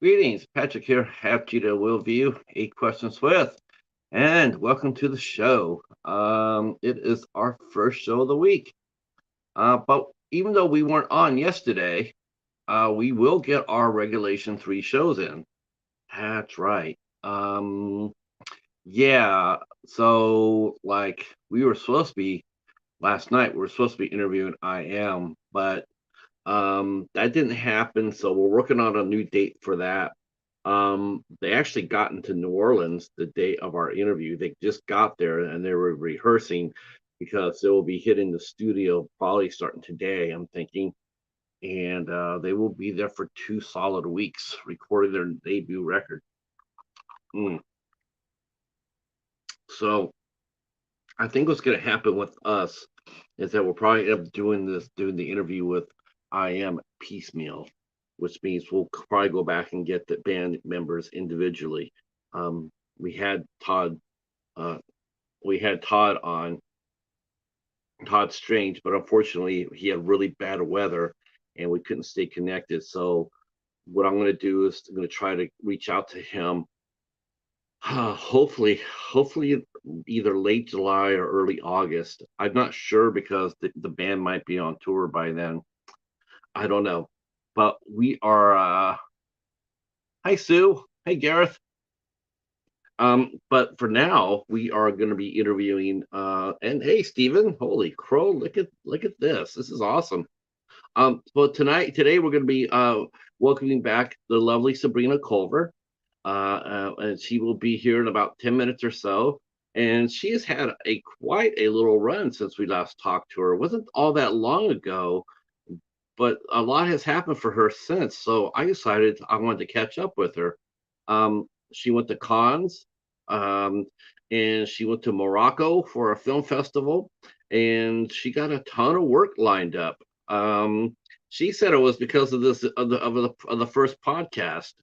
Greetings, Patrick here, Happy to Will View, 8 Questions with, and welcome to the show. It is our first show of the week. But even though we weren't on yesterday, we will get our regulation 3 shows in. That's right. Yeah, so like we were supposed to be last night, we were supposed to be interviewing IM, but that didn't happen, so we're working on a new date for that. They actually got into New Orleans the day of our interview. They just got there and they were rehearsing because they will be hitting the studio probably starting today, I'm thinking. And they will be there for 2 solid weeks recording their debut record. Mm. So I think what's going to happen with us is that we'll probably end up doing the interview with IM piecemeal, which means we'll probably go back and get the band members individually. We had uh, on Todd Strange, but unfortunately he had really bad weather and we couldn't stay connected. So what I'm going to do is I'm going to try to reach out to him. Hopefully, either late July or early August. I'm not sure because the band might be on tour by then. I don't know, but we are. Hi, Sue. Hey, Gareth. But for now, we are going to be interviewing. And hey, Stephen. Holy crow! Look at this. This is awesome. But today we're going to be welcoming back the lovely Sabrina Culver, and she will be here in about 10 minutes or so. And she has had a quite a little run since we last talked to her. It wasn't all that long ago, but a lot has happened for her since. So I decided I wanted to catch up with her. She went to Cannes, um, and she went to Morocco for a film festival, and she got a ton of work lined up. She said it was because of this of the first podcast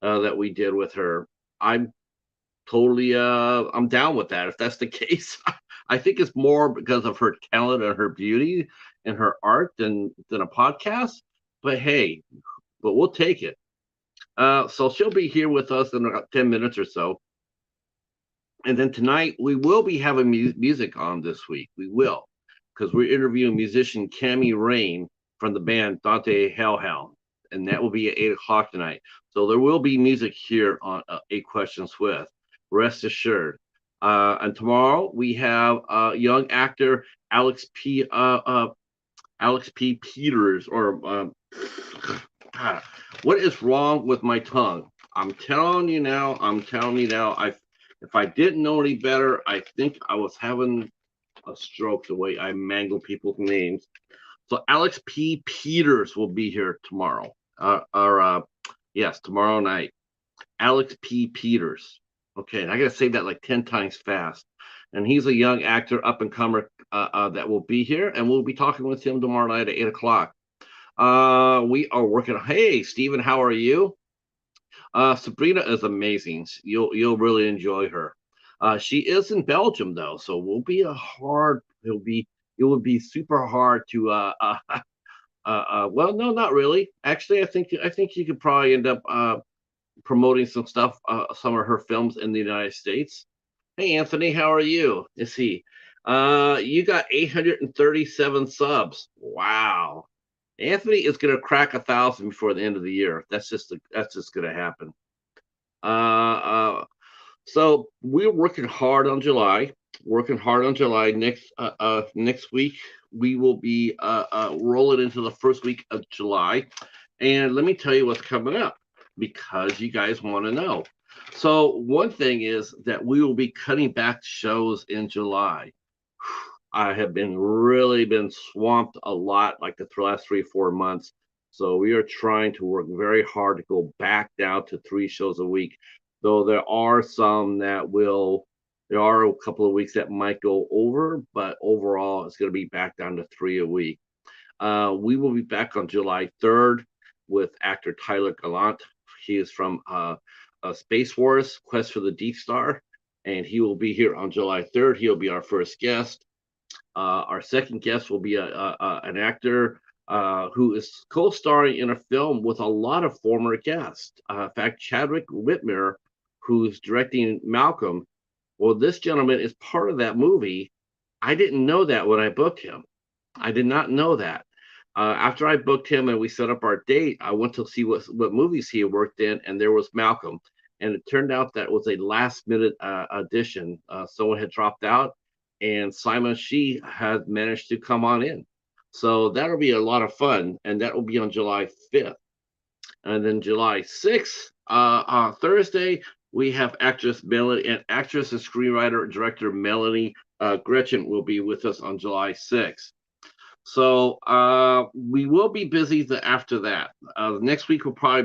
that we did with her. I'm totally I'm down with that if that's the case. I think it's more because of her talent and her beauty and her art than a podcast. But hey, but we'll take it. So she'll be here with us in about 10 minutes or so. And then tonight we will be having music on this week. We will, because we're interviewing musician Cami Rain from the band Dante Hellhound, and that will be at 8 o'clock tonight. So there will be music here on 8 Questions with. Rest assured. And tomorrow we have young actor Alex P. Peters, or what is wrong with my tongue? I'm telling you now. I'm telling you now. If I didn't know any better, I think I was having a stroke the way I mangle people's names. So Alex P. Peters will be here tomorrow. Or yes, tomorrow night. Alex P. Peters. Okay, and I gotta say that like 10 times fast. And he's a young actor, up and comer that will be here, and we'll be talking with him tomorrow night at 8 o'clock. We are working. Hey, Stephen, how are you? Sabrina is amazing. You'll really enjoy her. She is in Belgium though, so will be a hard. It will be super hard to. Well, no, not really. Actually, I think you could probably end up promoting some stuff, some of her films in the United States. Hey, Anthony, how are you? Is he? You got 837 subs. Wow. Anthony is going to crack 1,000 before the end of the year. That's just going to happen. Uh, uh, so we're working hard on July. Working hard on July. Next week we will be rolling into the first week of July, and let me tell you what's coming up because you guys want to know. So one thing is that we will be cutting back shows in July. I have been swamped a lot like the last 3 or 4 months. So we are trying to work very hard to go back down to 3 shows a week. Though there are a couple of weeks that might go over, but overall it's going to be back down to 3 a week. We will be back on July 3rd with actor Tyler Gallant. He is from Space Wars: Quest for the Deep Star, and he will be here on July 3rd. He'll be our first guest. Our second guest will be an actor. who is co-starring in a film with a lot of former guests. In fact, Chadwick Whitmer, who's directing Malcolm, well, this gentleman is part of that movie. I didn't know that when I booked him. I did not know that. After I booked him and we set up our date, I went to see what movies he had worked in, and there was Malcolm. And it turned out that was a last minute addition. Someone had dropped out, and Simon She had managed to come on in. So that'll be a lot of fun, and that will be on July 5th. And then July 6th, on Thursday, we have actress Melanie and screenwriter director Melanie Gretchen will be with us on July 6th. So we will be busy after that. Next week will probably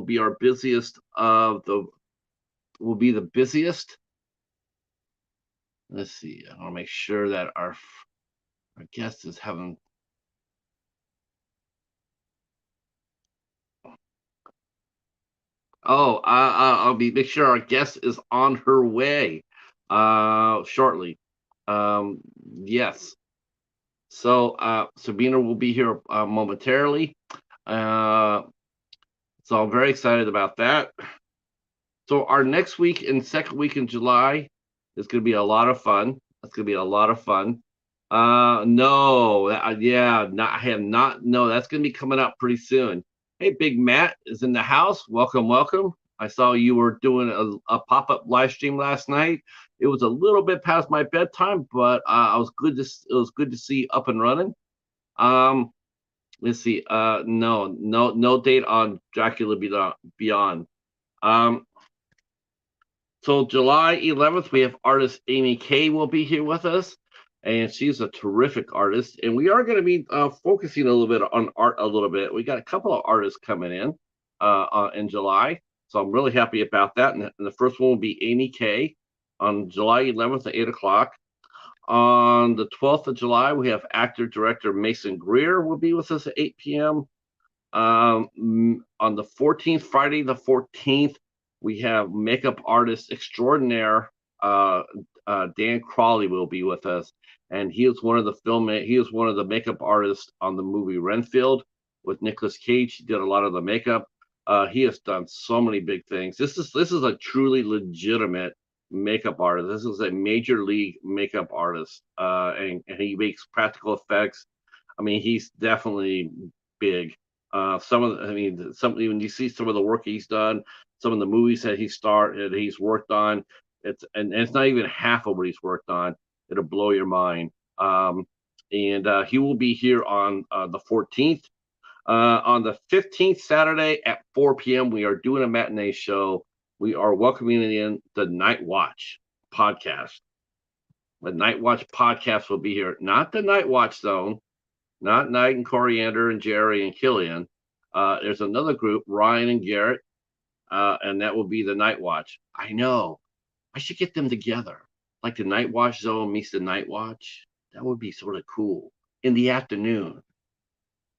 be our busiest of the will be the busiest. Let's see. I want to make sure that our guest is having. Oh, I'll be make sure our guest is on her way shortly. Um, yes. So Sabrina will be here momentarily. Uh, so I'm very excited about that. So our next week and second week in July is going to be a lot of fun. That's going to be a lot of fun. No, yeah, not, I have not. No, that's going to be coming up pretty soon. Hey, Big Matt is in the house. Welcome, welcome. I saw you were doing a pop-up live stream last night. It was a little bit past my bedtime, but I was good to it was good to see up and running. Um, let's see. No date on Dracula Beyond. Um, so July 11th, we have artist Amy Kay will be here with us, and she's a terrific artist. And we are going to be focusing a little bit on art a little bit. We got a couple of artists coming in July, so I'm really happy about that. And the first one will be Amy Kay on July 11th at 8 o'clock. On the 12th of July, we have actor director Mason Greer will be with us at 8 p.m. On the 14th, Friday the 14th, we have makeup artist extraordinaire Dan Crawley will be with us, and he is one of the makeup artists on the movie Renfield with Nicolas Cage. He did a lot of the makeup. He has done so many big things. This is a truly legitimate makeup artist. This is a major league makeup artist, and he makes practical effects. I mean, he's definitely big. When you see some of the work he's done, some of the movies that he's worked on, and it's not even half of what he's worked on. It'll blow your mind. And he will be here on the 14th. On the 15th, Saturday at 4 p.m., we are doing a matinee show. We are welcoming in the Night Watch podcast. The Night Watch podcast will be here, not the Night Watch Zone, not Knight and Coriander and Jerry and Killian. There's another group, Ryan and Garrett, and that will be the Night Watch. I know. I should get them together. Like the Night Watch Zone meets the Night Watch. That would be sort of cool. In the afternoon.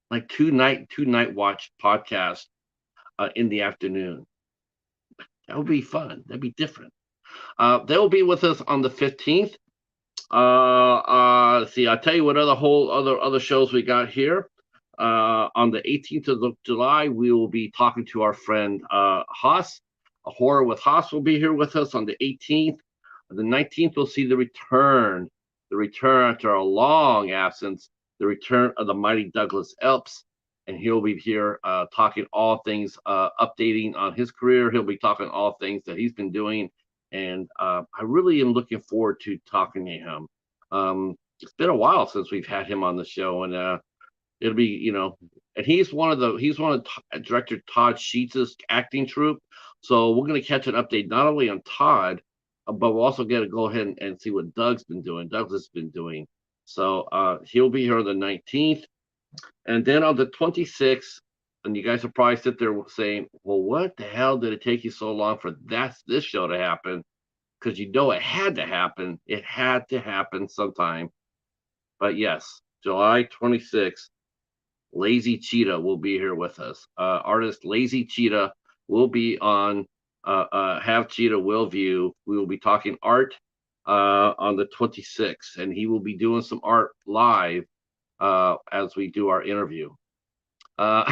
Like two night watch podcasts in the afternoon. That would be fun. That'd be different. They'll be with us on the 15th. See, I'll tell you what other shows we got here. On the 18th of July, we will be talking to our friend Haas. A Horror with Haas will be here with us on the 18th. On the 19th, we'll see the return after a long absence, the return of the mighty Douglas Elps. And he'll be here talking all things, updating on his career. He'll be talking all things that he's been doing. And I really am looking forward to talking to him. It's been a while since we've had him on the show, and it'll be, and he's one of director Todd Sheets' acting troupe. So we're going to catch an update not only on Todd, but we'll also get to go ahead and see what Douglas has been doing. So he'll be here on the 19th. And then on the 26th, and you guys will probably sit there saying, well, what the hell did it take you so long for this show to happen? Because it had to happen. It had to happen sometime. But yes, July 26th, Lazy Cheetah will be here with us. Artist Lazy Cheetah will be on Have Cheetah Will View. We will be talking art on the 26th, and he will be doing some art live as we do our interview. Uh,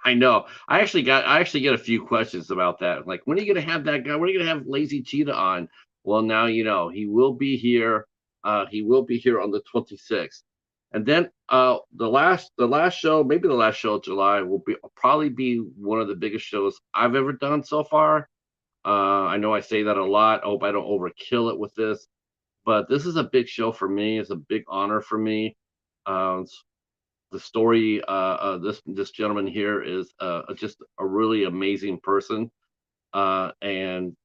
I know. I actually get a few questions about that. Like, when are you gonna have that guy? When are you gonna have Lazy Cheetah on? Well, now you know he will be here. He will be here on the 26th, and then the last show, maybe the last show of July, will probably be one of the biggest shows I've ever done so far. I know I say that a lot. I hope I don't overkill it with this, but this is a big show for me. It's a big honor for me. Uh, the story, this gentleman here is just a really amazing person, and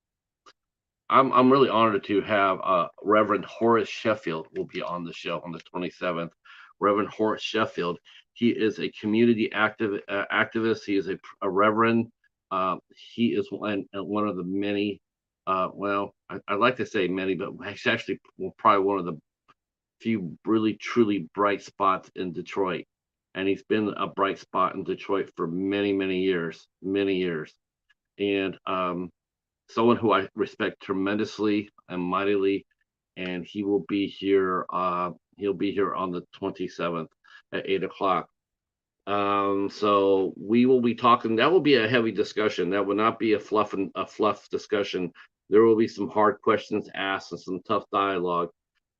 I'm really honored to have Reverend Horace Sheffield will be on the show on the 27th. Reverend Horace Sheffield, he is a community activist. He is a reverend. He is one of the many. Well, I'd like to say many, but he's actually probably one of the few really truly bright spots in Detroit, and he's been a bright spot in Detroit for many years, many years, and someone who I respect tremendously and mightily, and he will be here. He'll be here on the 27th at 8 o'clock. So we will be talking. That will be a heavy discussion. That will not be a fluff discussion. There will be some hard questions asked and some tough dialogue,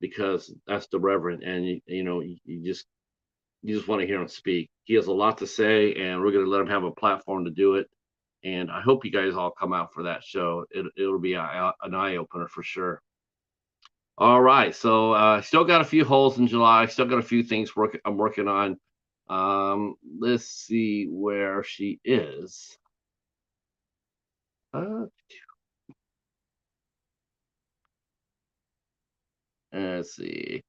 because that's the Reverend, and you just want to hear him speak. He has a lot to say, and we're going to let him have a platform to do it. And I hope you guys all come out for that show. It'll be an eye opener for sure. All right, so still got a few holes in July. Still got a few things I'm working on. Let's see where she is. Let's see.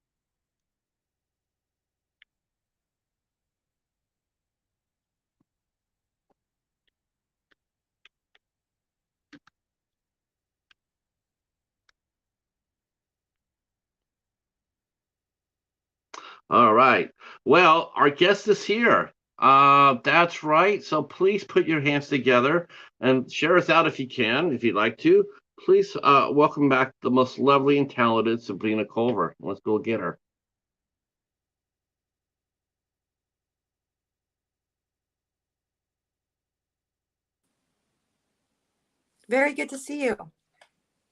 All right. Well, our guest is here. That's right. So please put your hands together and share us out if you can, if you'd like to. Please welcome back the most lovely and talented Sabrina Culver. Let's go get her. Very good to see you.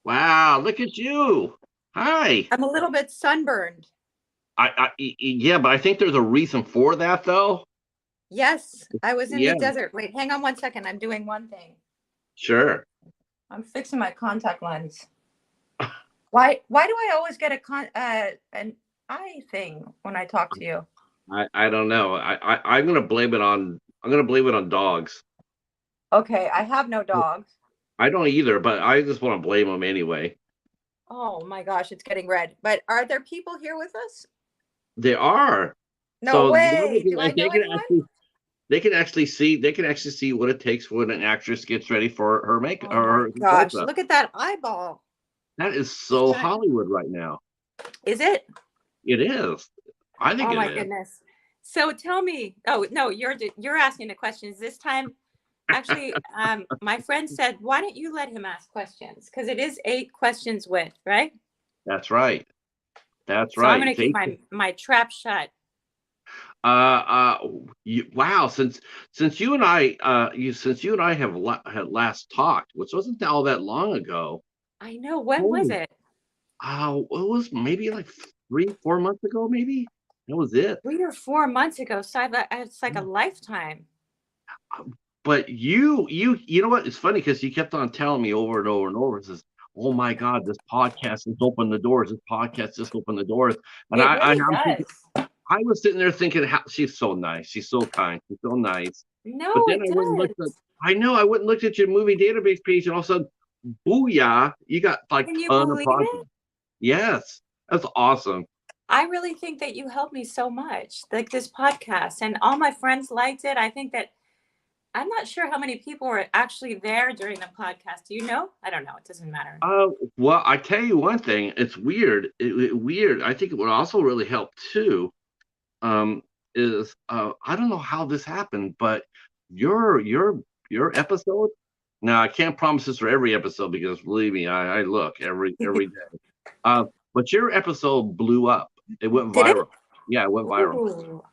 Wow, look at you. Hi. I'm a little bit sunburned. Yeah, but I think there's a reason for that, though. Yes, I was in the Yeah, desert. Wait, hang on one second. I'm doing one thing. sure. I'm fixing my contact lens. Why do I always get an eye thing when I talk to you? I don't know. I'm gonna blame it on dogs. Okay, I have no dogs. I don't either, but I just want to blame them anyway. Oh my gosh, it's getting red. But are there people here with us? They are. No So way. Do I they know can anyone? actually they can actually see what it takes when an actress gets ready for her make Oh my or her gosh, close-up. look at that eyeball. That is so Hollywood right now. Is it? It is. I think Oh it my is. goodness. So tell me. Oh no, you're asking the questions this time. Actually, my friend said, why don't you let him ask questions? Because it is 8 questions with, right? That's right. That's So I'm right. going to keep my trap shut. Uh, wow. Since you and I had last talked, which wasn't all that long ago. I know. When was Holy, it? it was maybe like 3, 4 months ago. Maybe that was it. 3 or 4 months ago. So it's like a Yeah. lifetime. But you know what? It's funny because you kept on telling me over and over and over. Says, "Oh my God, this podcast has opened the doors. This podcast just opened the doors." And It I'm really thinking, does. I was sitting there thinking, how she's so nice, she's so kind, she's so nice. But No, then it I went and looked at, does. I know I went and looked at your movie database page, and all of a sudden, booyah, you got like Can you ton of believe projects. it? Yes, that's awesome. I really think that you helped me so much. Like this podcast, and all my friends liked it. I think that I'm not sure how many people were actually there during the podcast. Do you know? I don't know. It doesn't matter. Well, I tell you one thing, it's weird. Weird. I think it would also really help too. Um, is I don't know how this happened, but your episode. Now I can't promise this for every episode because believe me, I look every day. But your episode blew up. It went Did it? viral. Yeah, it went viral. Ooh.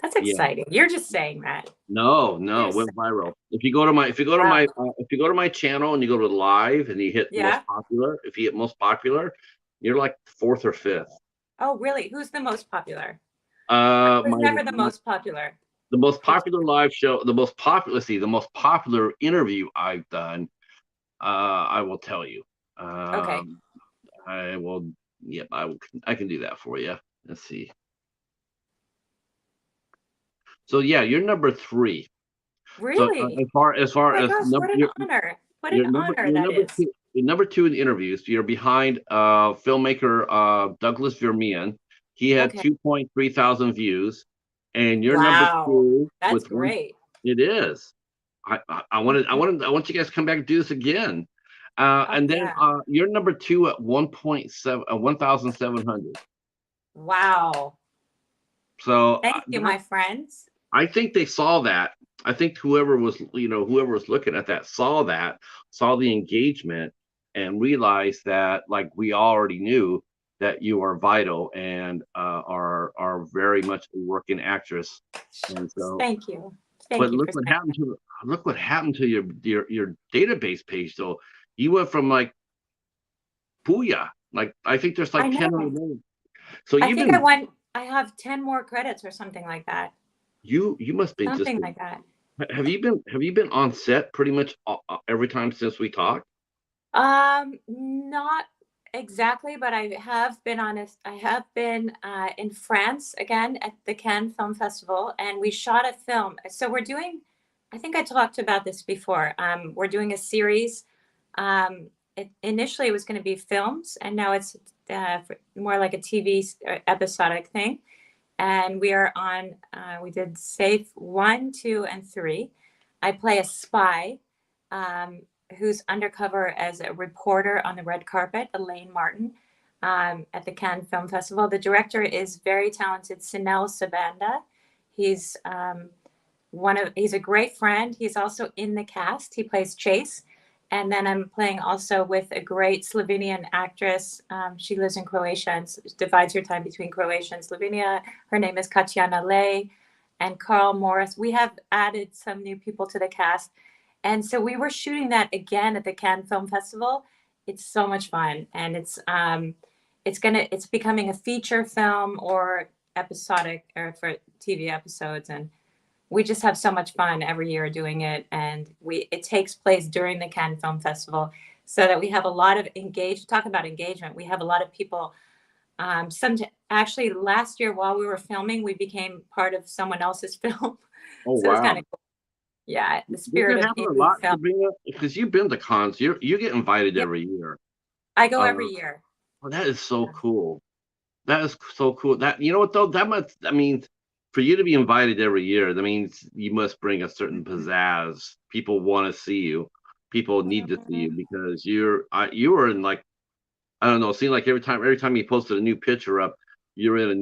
That's Yeah. exciting. You're just saying that. No, You're no, it just went viral. If you go to my, if you go to wow. my, if you go to my channel and you go to live and you hit most Yeah. popular, if you hit most popular, you're like fourth or fifth. Oh, really? Who's the most popular? Who's My, never the most popular? the most Which, popular live show, the most popular, let's see, the most popular interview I've done, I will tell you. okay. Um, I will, yep, I can do that for you. Let's see. So yeah, you're number three. So Really? as Oh far my as gosh, number, what an honor. What an honor you're that number is. two. You're number two in interviews. You're behind filmmaker Douglas Vermeeren. He had Okay. 2.3 thousand views, and you're number Wow. two That's with one. great. It is. I want you guys to come back and do this again. Oh, And then yeah. you're number two at 1.7, 1,700. Wow. So Thank you, my friends. I think they saw that. I think whoever was looking at that, saw the engagement, and realized that, like, we already knew that you are vital and are very much a working actress. And so, Thank you. but Thank you for saying that. look what happened to your database page. So you went from like Booyah, like I think there's I like 10 other know. names. So I you've think been I have 10 more credits or something like that. you must be just Something like that. have you been on set pretty much every time since we talked? Not exactly, but I have been honest. I have been in France again at the Cannes Film Festival, and we shot a film. So we're doing, I think I talked about this before. We're doing a series. Initially, it was going to be films, and now it's more like a TV episodic thing. And we are on, we did Safe 1, 2, and 3. I play a spy. Who's undercover as a reporter on the red carpet, Elaine Martin, at the Cannes Film Festival. The director is very talented, Sinel Sabanda. He's he's a great friend. He's also in the cast. He plays Chase. And then I'm playing also with a great Slovenian actress. She lives in Croatia and divides her time between Croatia and Slovenia. Her name is Katjana Lej and Carl Morris. We have added some new people to the cast. And so we were shooting that again at the Cannes Film Festival. It's so much fun, and it's becoming a feature film or episodic or for TV episodes, and we just have so much fun every year doing it. And it takes place during the Cannes Film Festival, so that we have a lot of talk about engagement. We have a lot of people. Actually, last year while we were filming, we became part of someone else's film, Oh so it's wow. kind of cool. Yeah, the Does spirit that of happen a indie lot, film. Sabrina? Because you've been to cons, you get invited Yeah, every year. I go Uh, every year. well, that is so Yeah. cool. That is so cool. That you know what though? That means for you to be invited every year, that means you must bring a certain pizzazz. People want to see you. People need to see you Mhm. because you were in, like, I don't know. It seemed like every time you posted a new picture up, you're in a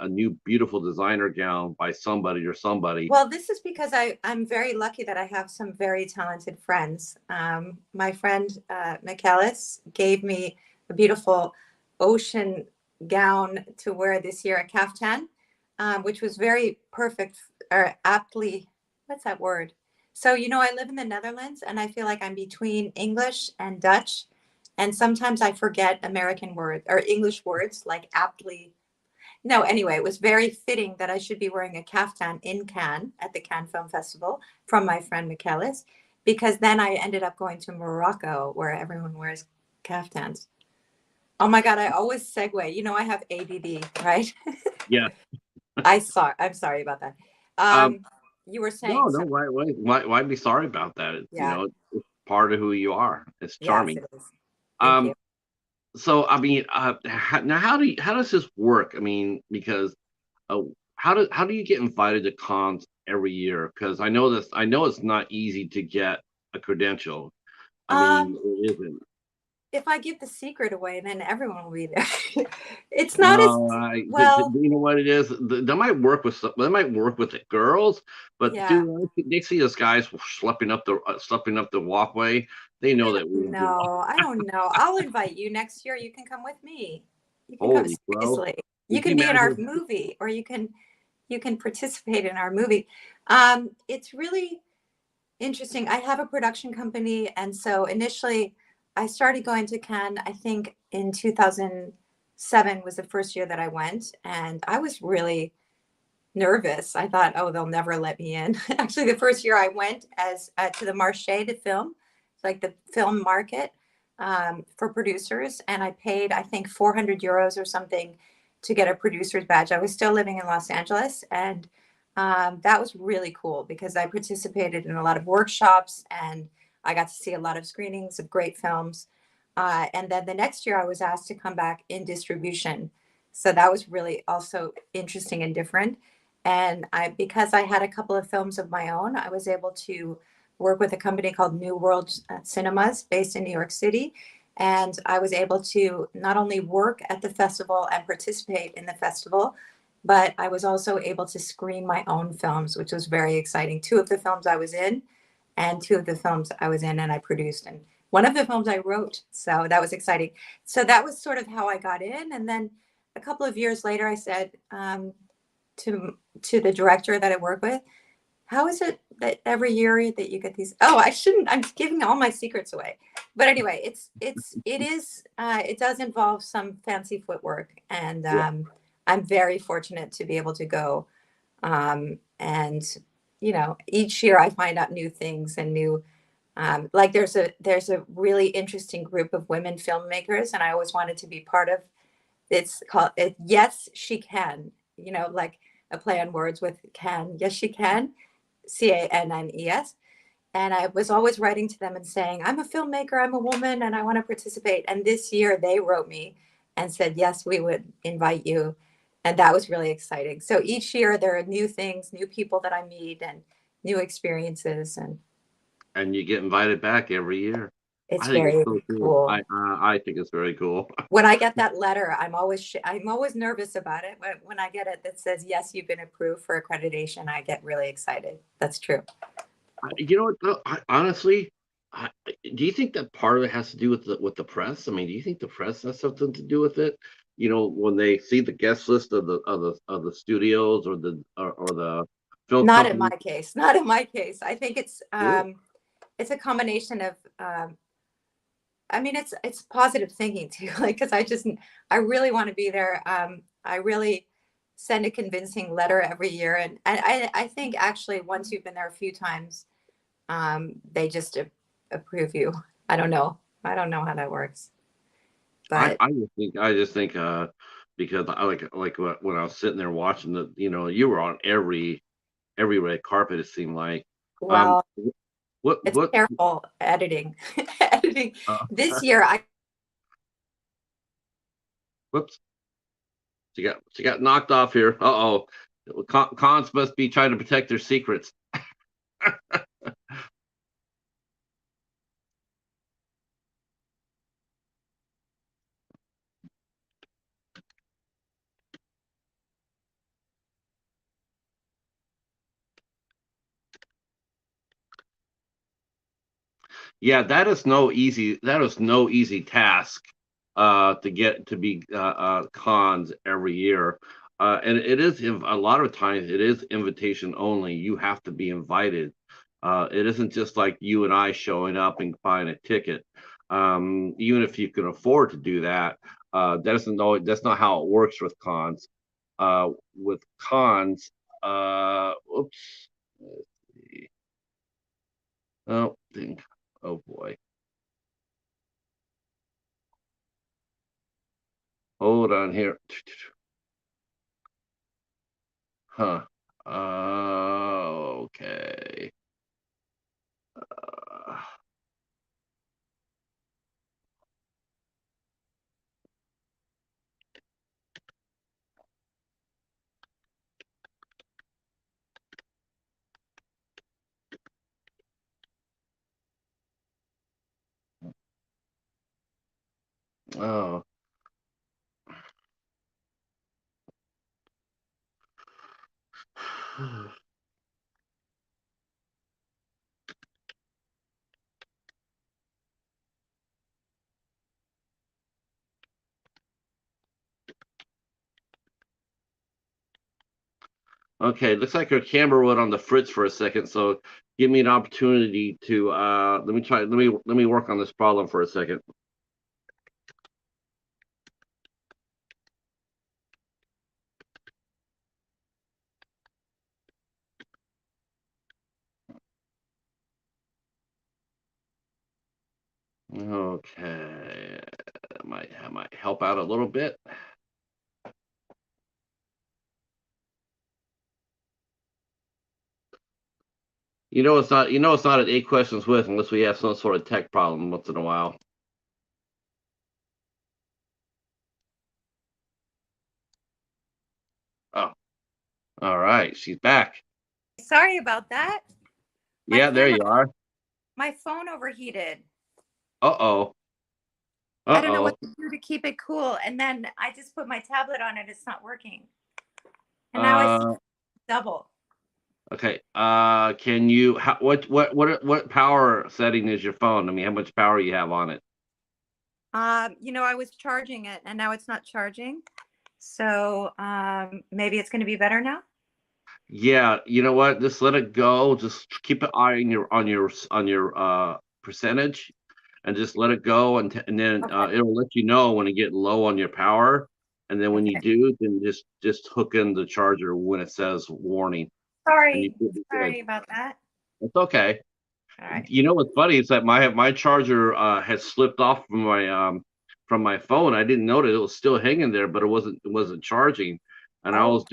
new beautiful designer gown by somebody or somebody. Well, this is because I'm very lucky that I have some very talented friends. My friend Michaelis gave me a beautiful ocean gown to wear this year, a kaftan, which was very perfect or aptly, what's that word? So, I live in the Netherlands and I feel like I'm between English and Dutch. And sometimes I forget American words or English words like aptly. No, anyway, it was very fitting that I should be wearing a kaftan in Cannes at the Cannes Film Festival from my friend Michaelis, because then I ended up going to Morocco where everyone wears kaftans. Oh my God, I always segue. I have ADD, right? Yeah. I'm sorry about that. Um. You were No, saying no. something. Why be sorry about that? Yeah. It's part of who you are. It's Yes, charming. it is. Thank you. Um. So I mean, now how does this work? I mean, because how do you get invited to cons every year? Because I know it's not easy to get a credential. I mean, Um, it isn't. if I give the secret away, then everyone will be there. It's not as No, well. you know what it is. They might work with they might work with the girls, but Yeah. dude, they see us guys schlepping up the walkway. They know that we do. I don't know. I'll invite you next year. You can come with me. You can come Holy bro! seriously. You Can you can be in our imagine? movie, or you can participate in our movie. It's really interesting. I have a production company, and so initially I started going to Cannes, I think in 2007 was the first year that I went, and I was really nervous. I thought, oh, they'll never let me in. Actually, the first year I went as to the Marché to film, like the film market for producers, and I paid, I think, 400 euros or something to get a producer's badge. I was still living in Los Angeles, and that was really cool because I participated in a lot of workshops and I got to see a lot of screenings of great films. And then the next year, I was asked to come back in distribution. So that was really also interesting and different. And because I had a couple of films of my own, I was able to work with a company called New World Cinemas based in New York City. And I was able to not only work at the festival and participate in the festival, but I was also able to screen my own films, which was very exciting. Two of the films I was in, and two of the films I was in and I produced. And one of the films I wrote. So that was exciting. So that was sort of how I got in. And then a couple of years later, I said to the director that I work with, how is it that every year that you get these? Oh, I shouldn't. I'm giving all my secrets away. But anyway, it does involve some fancy footwork, and Yeah. I'm very fortunate to be able to go. And each year I find out new things and new. Like there's a really interesting group of women filmmakers, and I always wanted to be part of. It's called it. Yes, she can. Like a play on words with can. Yes, she can. CANNES. And I was always writing to them and saying, I'm a filmmaker, I'm a woman, and I want to participate. And this year they wrote me and said, yes, we would invite you. And that was really exciting. So each year there are new things, new people that I meet, and new experiences. And And you get invited back every year. I it's think it's very so cool. cool. I think it's very cool. When I get that letter, I'm always nervous about it. But when I get it that says, yes, you've been approved for accreditation, I get really excited. That's true. You know what, though? Honestly, I, do you think that part of it has to do with the press? I mean, do you think the press has something to do with it? When they see the guest list of the studios or the film Not in my company. case. Not in my case. I think it's Really? it's a combination of I mean it's positive thinking too. Like because I really want to be there. I really send a convincing letter every year, and I think actually once you've been there a few times, they just approve you. I don't know. I don't know how that works, I but I just think because when I was sitting there watching you were on every red carpet, it seemed like. Um, well, it's what careful editing. Editing uh, this year. I whoops, she got knocked off here. Uh-oh. Cons must be trying to protect their secrets. Yeah, that is no easy task to get to be cons every year. And it is a lot of times it is invitation only. You have to be invited. It isn't just like you and I showing up and buying a ticket. Even if you can afford to do that, that's not how it works with cons. With cons, oops. Let's see. Oh, oh boy. Hold on here. Huh. Okay. Uh, oh. Okay, looks like her camera went on the fritz for a second, so give me an opportunity to let me work on this problem for a second. Okay, that might help out a little bit. It's not an 8 questions with unless we have some sort of tech problem once in a while. Oh, all right, she's back. Sorry about that. My Yeah, there camera, you are. my phone overheated. Uh-oh. I don't know Uh-oh. what to do to keep it cool. And then I just put my tablet on it. It's not working. And now I see Uh, double. okay. Can you what power setting is your phone? I mean, how much power you have on it? I was charging it and now it's not charging. So maybe it's going to be better now. Yeah, you know what? Just let it go. Just keep an eye on your percentage, and just let it go, and then Okay. it'll let you know when it get low on your power, and then when you Okay. do, then just hook in the charger when it says warning, and you Sorry. should be good. Sorry about that. It's okay. All right. You know what's funny is that my charger had slipped off from my phone. I didn't notice it was still hanging there, but it wasn't charging. And I Oh,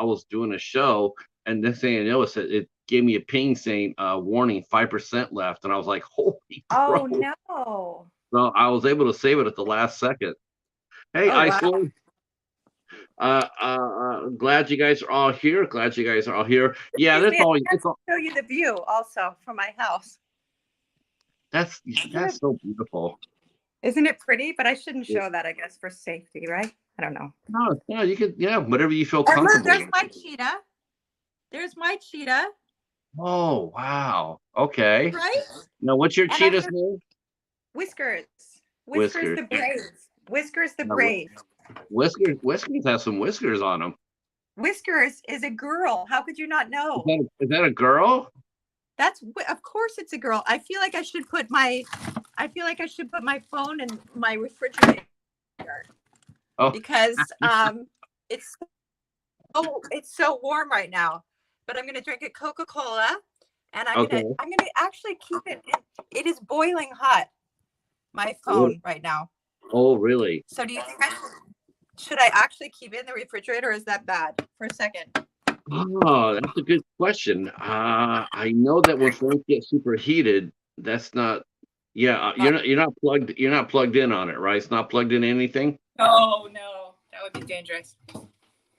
was doing a show, and next thing I noticed, it gave me a ping saying warning 5% left, and I was like, holy crow! oh no. So I was able to save it at the last second. Hey, Oh, wow. Iceland. Glad you guys are all here. Glad you guys are all here. Yeah, Excuse that's me. I all. have to show you the view also from my house. That's Isn't it, that's so beautiful. isn't it pretty? But I shouldn't show that, I guess, for safety, right? I don't know. No, yeah, you could, yeah, whatever you feel And look, comfortable there's with. my cheetah. There's my cheetah, Oh, wow. Okay. right? Now, what's your And I cheetah's have name? Whiskers. Whiskers Whiskers. the brave. Whiskers the Now, brave. Whiskers has some whiskers on him. Whiskers is a girl. How could you not know? Is that a girl? Of course it's a girl. I feel like I should put my phone in my refrigerator Oh, because it's so warm right now. But I'm gonna drink a Coca-Cola and okay. I'm gonna actually keep it it is boiling hot, my What- phone right now. Oh, really? So do you think should I actually keep it in the refrigerator or is that bad? For a second. Oh, that's a good question. I know that when phones get superheated, that's not. Yeah, you're not plugged in on it, right? It's not plugged in anything. Oh no, that would be dangerous.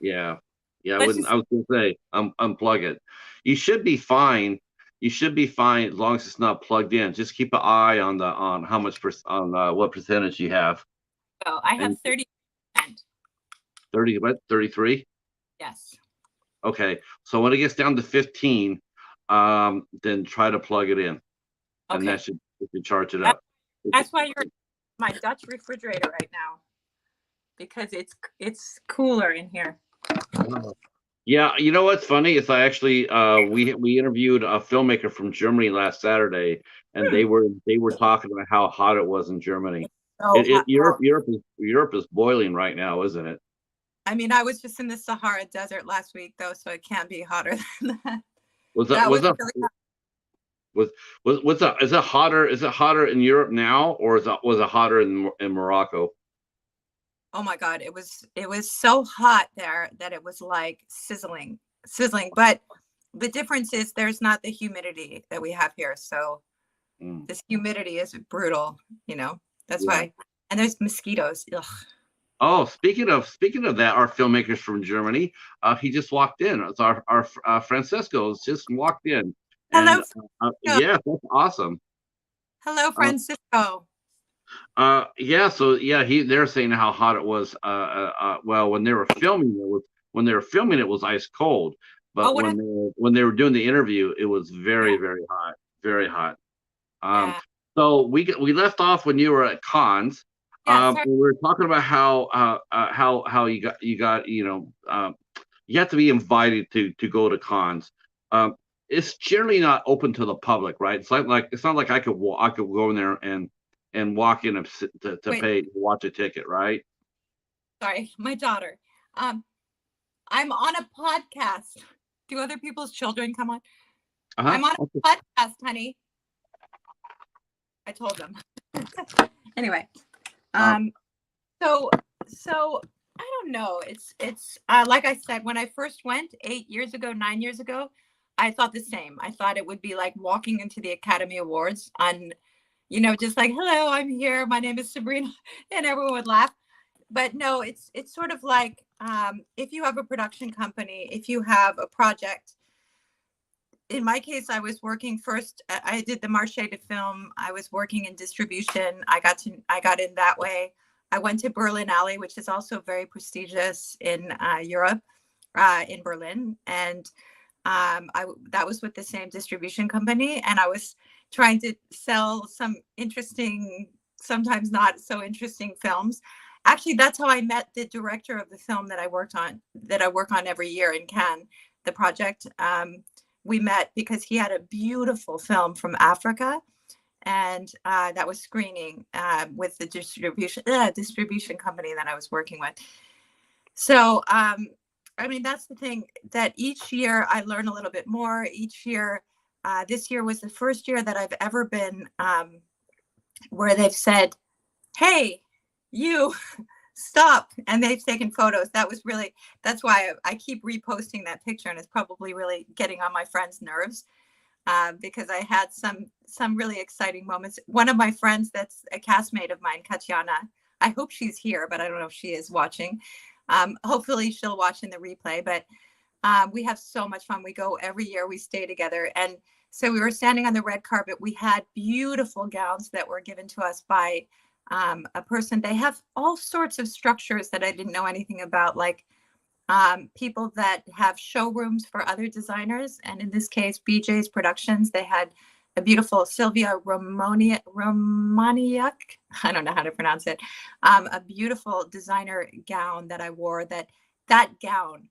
Yeah. Yeah, I Let's wouldn't. just I was gonna say, unplug it. You should be fine. You should be fine as long as it's not plugged in. Just keep an eye on how much what percentage you have. go. I have And 30%. 30, what? 33? Yes. Okay. So when it gets down to 15, then try to plug it in, and Okay. that should charge it That- up. That's why you're in my Dutch refrigerator right now because it's cooler in here. Yeah, you know what's funny is I actually we interviewed a filmmaker from Germany last Saturday, and they were talking about how hot it was in Germany. So hot. Europe is boiling right now, isn't it? I mean, I was just in the Sahara Desert last week, though, so it can't be hotter than that. Was that That was was that really hot. what's that? Is it hotter? Is it hotter in Europe now, or was it hotter in Morocco? Oh my God, it was so hot there that it was like sizzling. But the difference is there's not the humidity that we have here. So Mm. this humidity is brutal, you know. That's Yeah. why. And there's mosquitoes. Ugh. Oh, speaking of that, our filmmakers from Germany, he just walked in. It's our Francisco's just walked in, Hello, and Francisco. yeah, that's awesome. Hello, Uh, Francisco. yeah, so yeah, they're saying how hot it was. Well, when they were filming it was ice cold, Oh, but what? when they were doing the interview, it was very Yeah. very hot, very hot. Um, Yeah. so we left off when you were at cons. Yeah. Sorry. We were talking about how you got you have to be invited to go to cons. Um, it's generally not open to the public, right? It's not like I could go in there and walk in to Wait, pay to watch a ticket, right? sorry, my daughter. I'm on a podcast. Do other people's children come on? Uh-huh. I'm on a podcast, honey. I told them. Anyway, so I don't know. It's like I said, when I first went 8 years ago, 9 years ago, I thought the same. I thought it would be like walking into the Academy Awards on, just like, hello, I'm here. My name is Sabrina, and everyone would laugh. But no, it's sort of like if you have a production company, if you have a project. In my case, I was working first. I did the Marche de Film. I was working in distribution. I got in that way. I went to Berlinale, which is also very prestigious in Europe, in Berlin, and that was with the same distribution company. And I was trying to sell some interesting, sometimes not so interesting films. Actually, that's how I met the director of the film that I work on every year in Cannes, the project. We met because he had a beautiful film from Africa, and that was screening with the distribution company that I was working with. So, I mean, that's the thing, that each year I learn a little bit more. Each year, this year was the first year that I've ever been where they've said, hey, you stop, and they've taken photos. That's why I keep reposting that picture, and it's probably really getting on my friends' nerves because I had some really exciting moments. One of my friends that's a castmate of mine, Katiana, I hope she's here, but I don't know if she is watching. Hopefully she'll watch in the replay, but we have so much fun. We go every year, we stay together. And so we were standing on the red carpet. We had beautiful gowns that were given to us by a person. They have all sorts of structures that I didn't know anything about, like people that have showrooms for other designers. And in this case, BJ's Productions, they had a beautiful Sylvia Romaniuk, I don't know how to pronounce it, a beautiful designer gown that I wore. That gown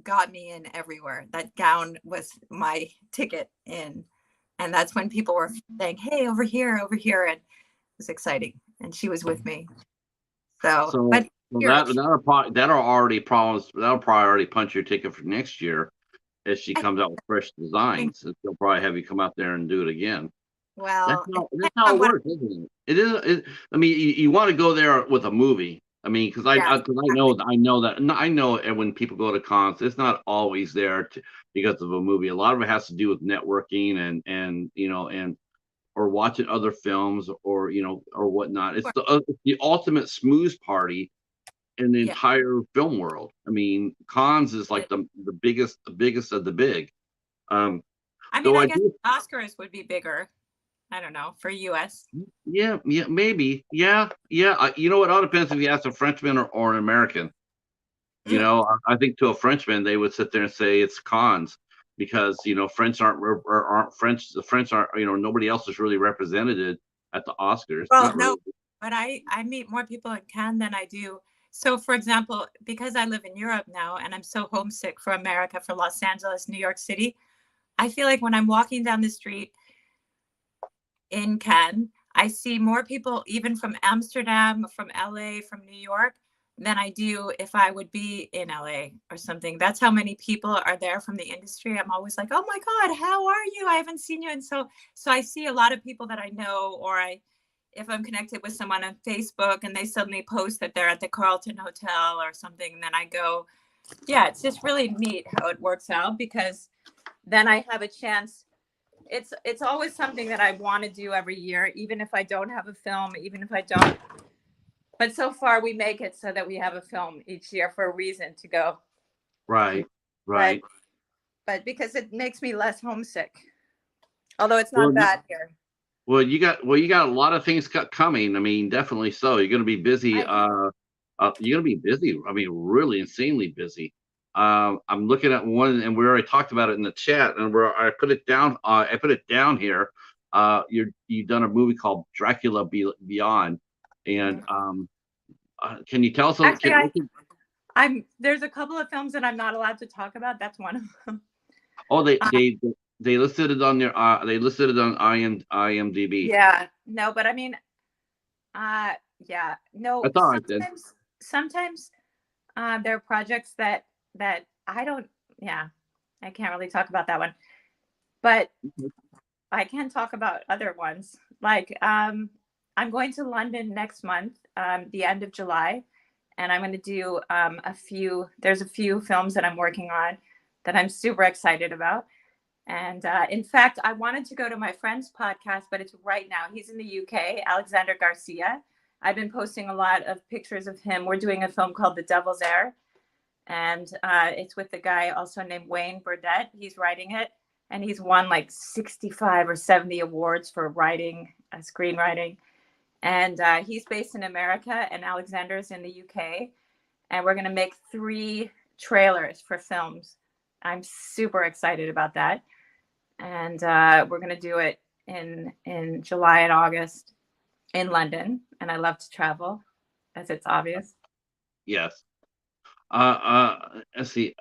got me in everywhere. That gown was my ticket in. And that's when people were saying, hey, over here, and it was exciting. And she was with me. But that'll already punch your ticket for next year if she comes out with fresh designs. They'll probably have you come out there and do it again. Well, that's how it works, isn't it? I mean, you want to go there with a movie. I mean, because I know when people go to cons, it's not always there because of a movie. A lot of it has to do with networking and or watching other films or whatnot. It's the ultimate smooze party in the entire film world. I mean, cons is like the biggest of the big. I mean, I guess Oscars would be bigger. I don't know, for US. Yeah, maybe. Yeah. You know what? It all depends if you ask a Frenchman or an American. You know, I think to a Frenchman, they would sit there and say it's cons because, French aren't French. The French aren't, nobody else is really represented at the Oscars. Well, no, but I meet more people in Cannes than I do. So, for example, because I live in Europe now and I'm so homesick for America, for Los Angeles, New York City, I feel like when I'm walking down the street in Cannes, I see more people even from Amsterdam, from LA, from New York, than I do if I would be in LA or something. That's how many people are there from the industry. I'm always like, oh my God, how are you? I haven't seen you. And so I see a lot of people that I know, or if I'm connected with someone on Facebook and they suddenly post that they're at the Carlton Hotel or something, and then I go, yeah, it's just really neat how it works out, because then I have a chance. It's always something that I want to do every year, even if I don't have a film, even if I don't. But so far we make it so that we have a film each year for a reason to go. Right. But because it makes me less homesick, although it's not bad here. Well, you got a lot of things coming. I mean, definitely so. You're going to be busy. You're going to be busy. I mean, really insanely busy. I'm looking at one, and we already talked about it in the chat, and I put it down. I put it down here. You've done a movie called Dracula Beyond, and can you tell us? Actually, there's a couple of films that I'm not allowed to talk about. That's one of them. Oh, they listed it on their they listed it on IMDb. Yeah. No, but I mean, yeah. No, That's all right then. sometimes there are projects that I don't, yeah, I can't really talk about that one. But I can talk about other ones. Like I'm going to London next month, the end of July, and I'm going to do there's a few films that I'm working on that I'm super excited about. And in fact, I wanted to go to my friend's podcast, but it's right now. He's in the UK, Alexander Garcia. I've been posting a lot of pictures of him. We're doing a film called The Devil's Heir, and it's with the guy also named Wayne Burdett. He's writing it, and he's won like 65 or 70 awards for writing, screenwriting. And he's based in America, and Alexander's in the UK. And we're going to make 3 trailers for films. I'm super excited about that. And we're going to do it in July and August in London. And I love to travel, as it's obvious. Yes. Let's see.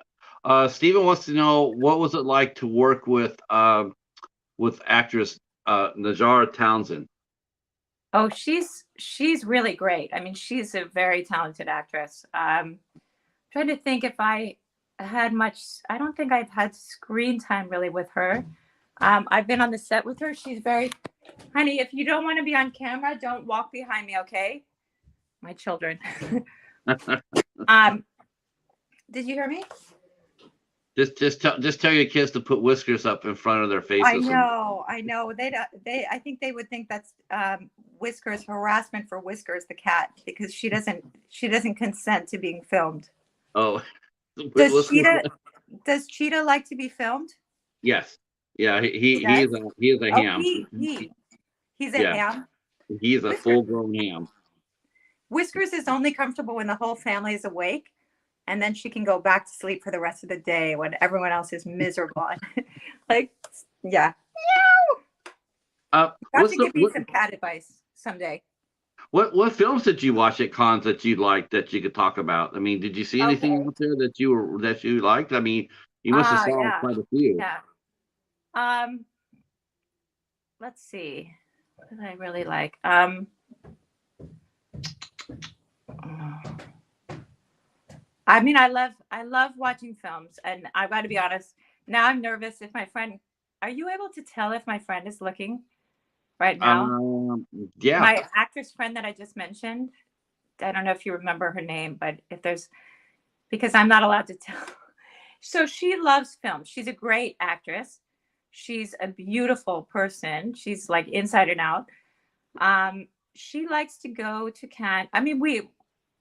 Steven wants to know, what was it like to work with actress Najara Townsend? Oh, she's really great. I mean, she's a very talented actress. Trying to think if I had much. I don't think I've had screen time really with her. I've been on the set with her. She's very, honey, if you don't want to be on camera, don't walk behind me, okay? My children. Did you hear me? Just tell your kids to put whiskers up in front of their faces. I know. I think they would think that's Whiskers, harassment for Whiskers the cat, because she doesn't consent to being filmed. Oh. Does Cheetah like to be filmed? Yes. Yeah, he is a ham. He's a ham. He's a full-grown ham. Whiskers is only comfortable when the whole family is awake, and then she can go back to sleep for the rest of the day when everyone else is miserable. Like, yeah. You have to give me some cat advice someday. What films did you watch at cons that you liked that you could talk about? I mean, did you see anything out there that you liked? I mean, you must have saw quite a few. Yeah. Let's see. What did I really like? I mean, I love watching films, and I've got to be honest. Now I'm nervous if my friend. Are you able to tell if my friend is looking right now? Yeah. My actress friend that I just mentioned. I don't know if you remember her name, but because I'm not allowed to tell. So she loves film. She's a great actress. She's a beautiful person. She's like inside and out. She likes to go to Cannes. I mean,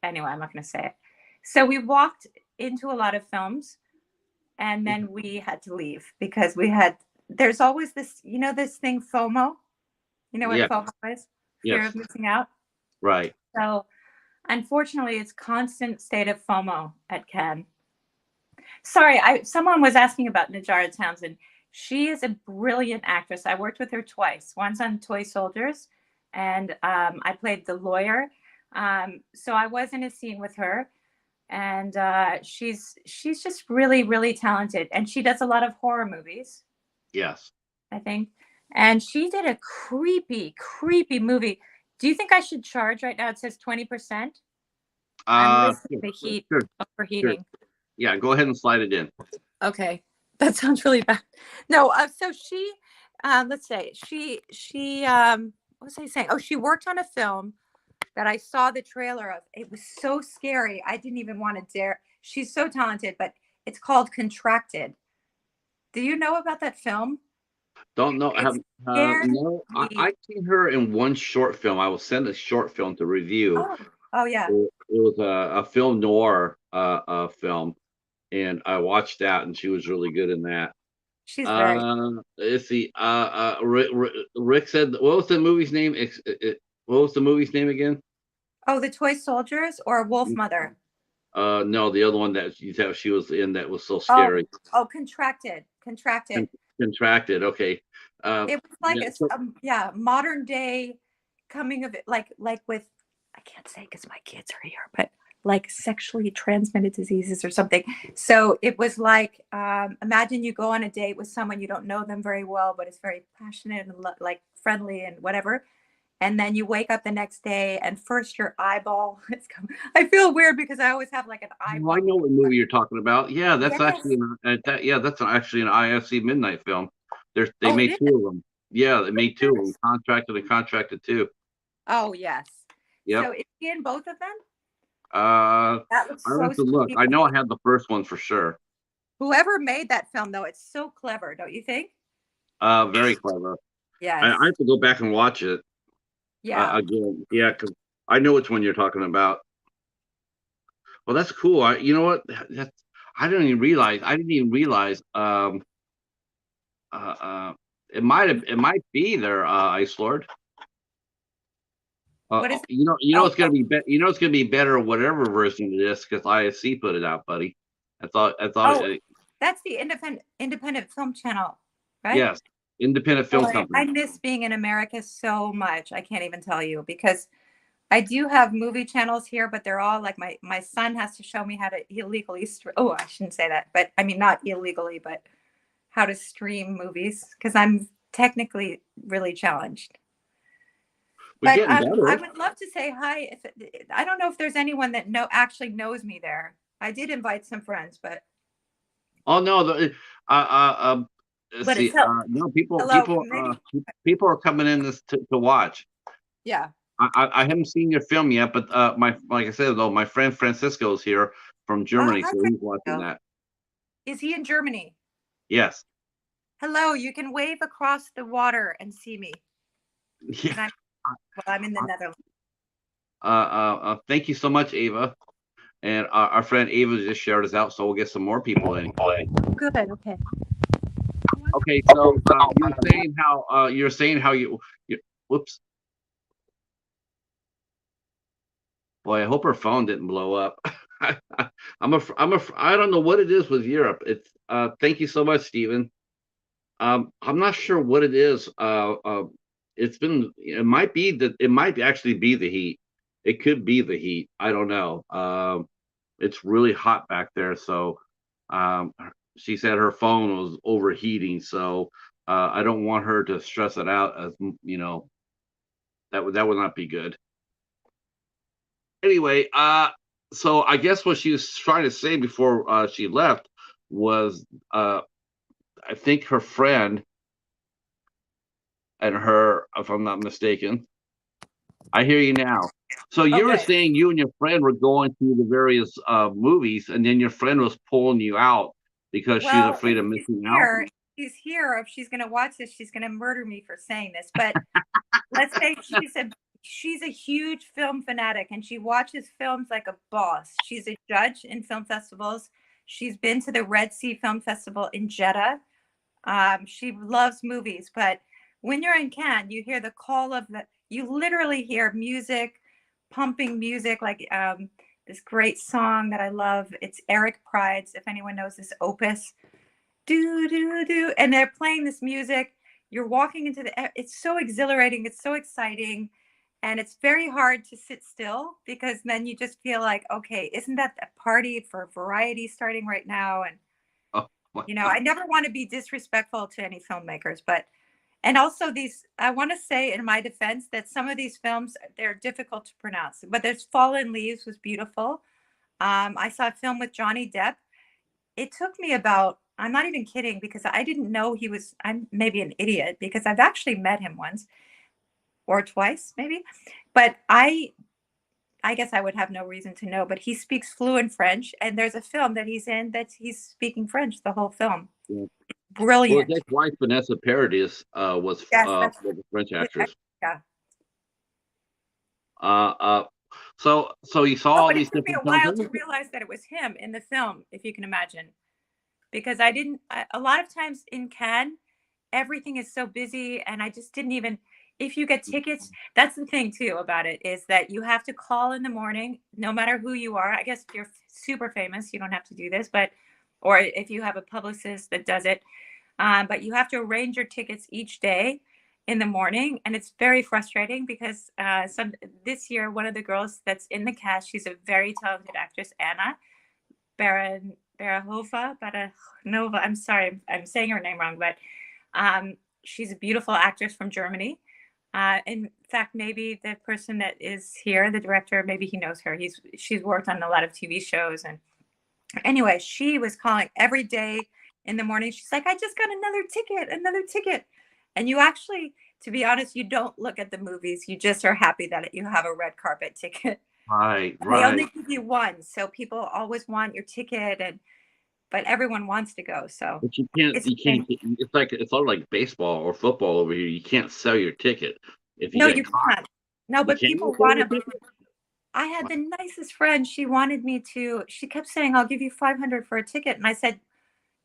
anyway, I'm not going to say it. So we walked into a lot of films, and then we had to leave because there's always this, this thing, FOMO. You know what FOMO is? Fear of missing out. Right. So unfortunately, it's constant state of FOMO at Cannes. Sorry, someone was asking about Najara Townsend. She is a brilliant actress. I worked with her twice. Once on Toy Soldiers, and I played the lawyer. So I was in a scene with her, and she's just really, really talented. And she does a lot of horror movies. Yes. I think. And she did a creepy, creepy movie. Do you think I should charge right now? It says 20%. I'm listening to the heat overheating. Sure. Yeah, go ahead and slide it in. Okay, that sounds really bad. No, so she, let's say she, what was I saying? Oh, she worked on a film that I saw the trailer of. It was so scary. I didn't even want to dare. She's so talented, but it's called Contracted. Do you know about that film? Don't know. No, I've seen her in one short film. I will send a short film to review. Oh yeah. It was a film noir film, and I watched that, and she was really good in that. She's very. Let's see. Rick said, what was the movie's name? What was the movie's name again? Oh, The Toy Soldiers or Wolf Mother? No, the other one that she was in that was so scary. Oh, Contracted. Contracted. Okay. It was like modern day coming of it, like with, I can't say because my kids are here, but like sexually transmitted diseases or something. So it was like, imagine you go on a date with someone, you don't know them very well, but it's very passionate and like friendly and whatever. And then you wake up the next day and first your eyeball, I feel weird because I always have like an Well, I eyeball. know what movie you're talking about. Yeah, that's Yes. actually that's actually an IFC Midnight film. They Oh, it made is? two of them. Yeah, they made two of them. Yes. Contracted two. Oh, yes. Yep. So is he in both of them? Uh, That looks I so have to look. sweet. I know I had the first one for sure. Whoever made that film, though, it's so clever, don't you think? Very clever. I Yes. have to go back and watch it Yeah. again. Yeah, because I know which one you're talking about. Well, that's cool. You know what? That's I didn't even realize. I didn't even realize. Uh, it might be their Ice Lord. What is it? It's gonna be it's gonna be better whatever version it is because ISC put it out, buddy. I thought, Oh, that's the independent film channel, right? yes, independent film Boy, I company. miss being in America so much. I can't even tell you because I do have movie channels here, but they're all like my son has to show me how to illegally. Oh, I shouldn't say that, but I mean not illegally, but how to stream movies because I'm technically really challenged. We're But getting I better. would love to say hi. I don't know if there's anyone that actually knows me there. I did invite some friends, but Oh no, let's see. it's No, hello. Maybe people are coming in to watch. yeah. I haven't seen your film yet, but like I said though, my friend Francisco is here from Oh, Germany, hi, so he's watching Francisco. that. Is he in Germany? Yes. Hello. You can wave across the water and see me. Yeah. And I'm in the Netherlands. Thank you so much, Ava. And our friend Ava just shared us out, so we'll get some more people in. Good. Okay. Okay, so you're saying how you whoops. Boy, I hope her phone didn't blow up. I don't know what it is with Europe. It's thank you so much, Stephen. I'm not sure what it is. It might actually be the heat. It could be the heat. I don't know. It's really hot back there, so um, she said her phone was overheating. So I don't want her to stress it out. As that would not be good. Anyway, so I guess what she was trying to say before she left was, I think her friend and her, if I'm not mistaken. I hear you now. So you were Okay. saying you and your friend were going through the various movies, and then your friend was pulling you out because she's Well, afraid if of she's missing out. here, she's here. If she's going to watch this, she's going to murder me for saying this. But let's say she's a huge film fanatic and she watches films like a boss. She's a judge in film festivals. She's been to the Red Sea Film Festival in Jeddah. She loves movies, but when you're in Cannes, you hear the call of you literally hear music, pumping music, like this great song that I love. It's Eric Pride's, if anyone knows this opus, do, do, do. And they're playing this music. You're walking into it's so exhilarating. It's so exciting. And it's very hard to sit still because then you just feel like, okay, isn't that a party for variety starting right now? And Oh, I never want to be disrespectful to any filmmakers, and also I want to say in my defense that some of these films, they're difficult to pronounce, but there's Fallen Leaves was beautiful. I saw a film with Johnny Depp. It took me I'm not even kidding because I didn't know I'm maybe an idiot because I've actually met him once or twice maybe, but I guess I would have no reason to know, but he speaks fluent French, and there's a film that he's in that he's speaking French the whole film. yeah. Well, his Brilliant. ex-wife Vanessa Paradis Yes, was a French his actress. yeah. Uh, uh, so you saw Oh, all but these it took me different a while films. to realize that it was him in the film, if you can imagine, because I didn't. A lot of times in Cannes, everything is so busy, and I just didn't even. If you get tickets, that's the thing too about it is that you have to call in the morning, no matter who you are. I guess if you're super famous, you don't have to do this, or if you have a publicist that does it, but you have to arrange your tickets each day. in the morning, and it's very frustrating because this year one of the girls that's in the cast, she's a very talented actress, Anna Baranova. I'm sorry, I'm saying her name wrong, but she's a beautiful actress from Germany. In fact, maybe the person that is here, the director, maybe he knows her. She's worked on a lot of TV shows. And anyway, she was calling every day in the morning. She's like, I just got another ticket. And you actually, to be honest, you don't look at the movies. You just are happy that you have a red carpet ticket. Right, They only right. give you one. So people always want your ticket, but everyone wants to go. So But you can't, it's you can't, it's like, it's all like baseball or football over here. You can't sell your ticket. If you no, get you caught, can't. No, you but can't people sell want your to. ticket. I had the nicest friend. She wanted me to. She kept saying, "I'll give you 500 for a ticket," and I said,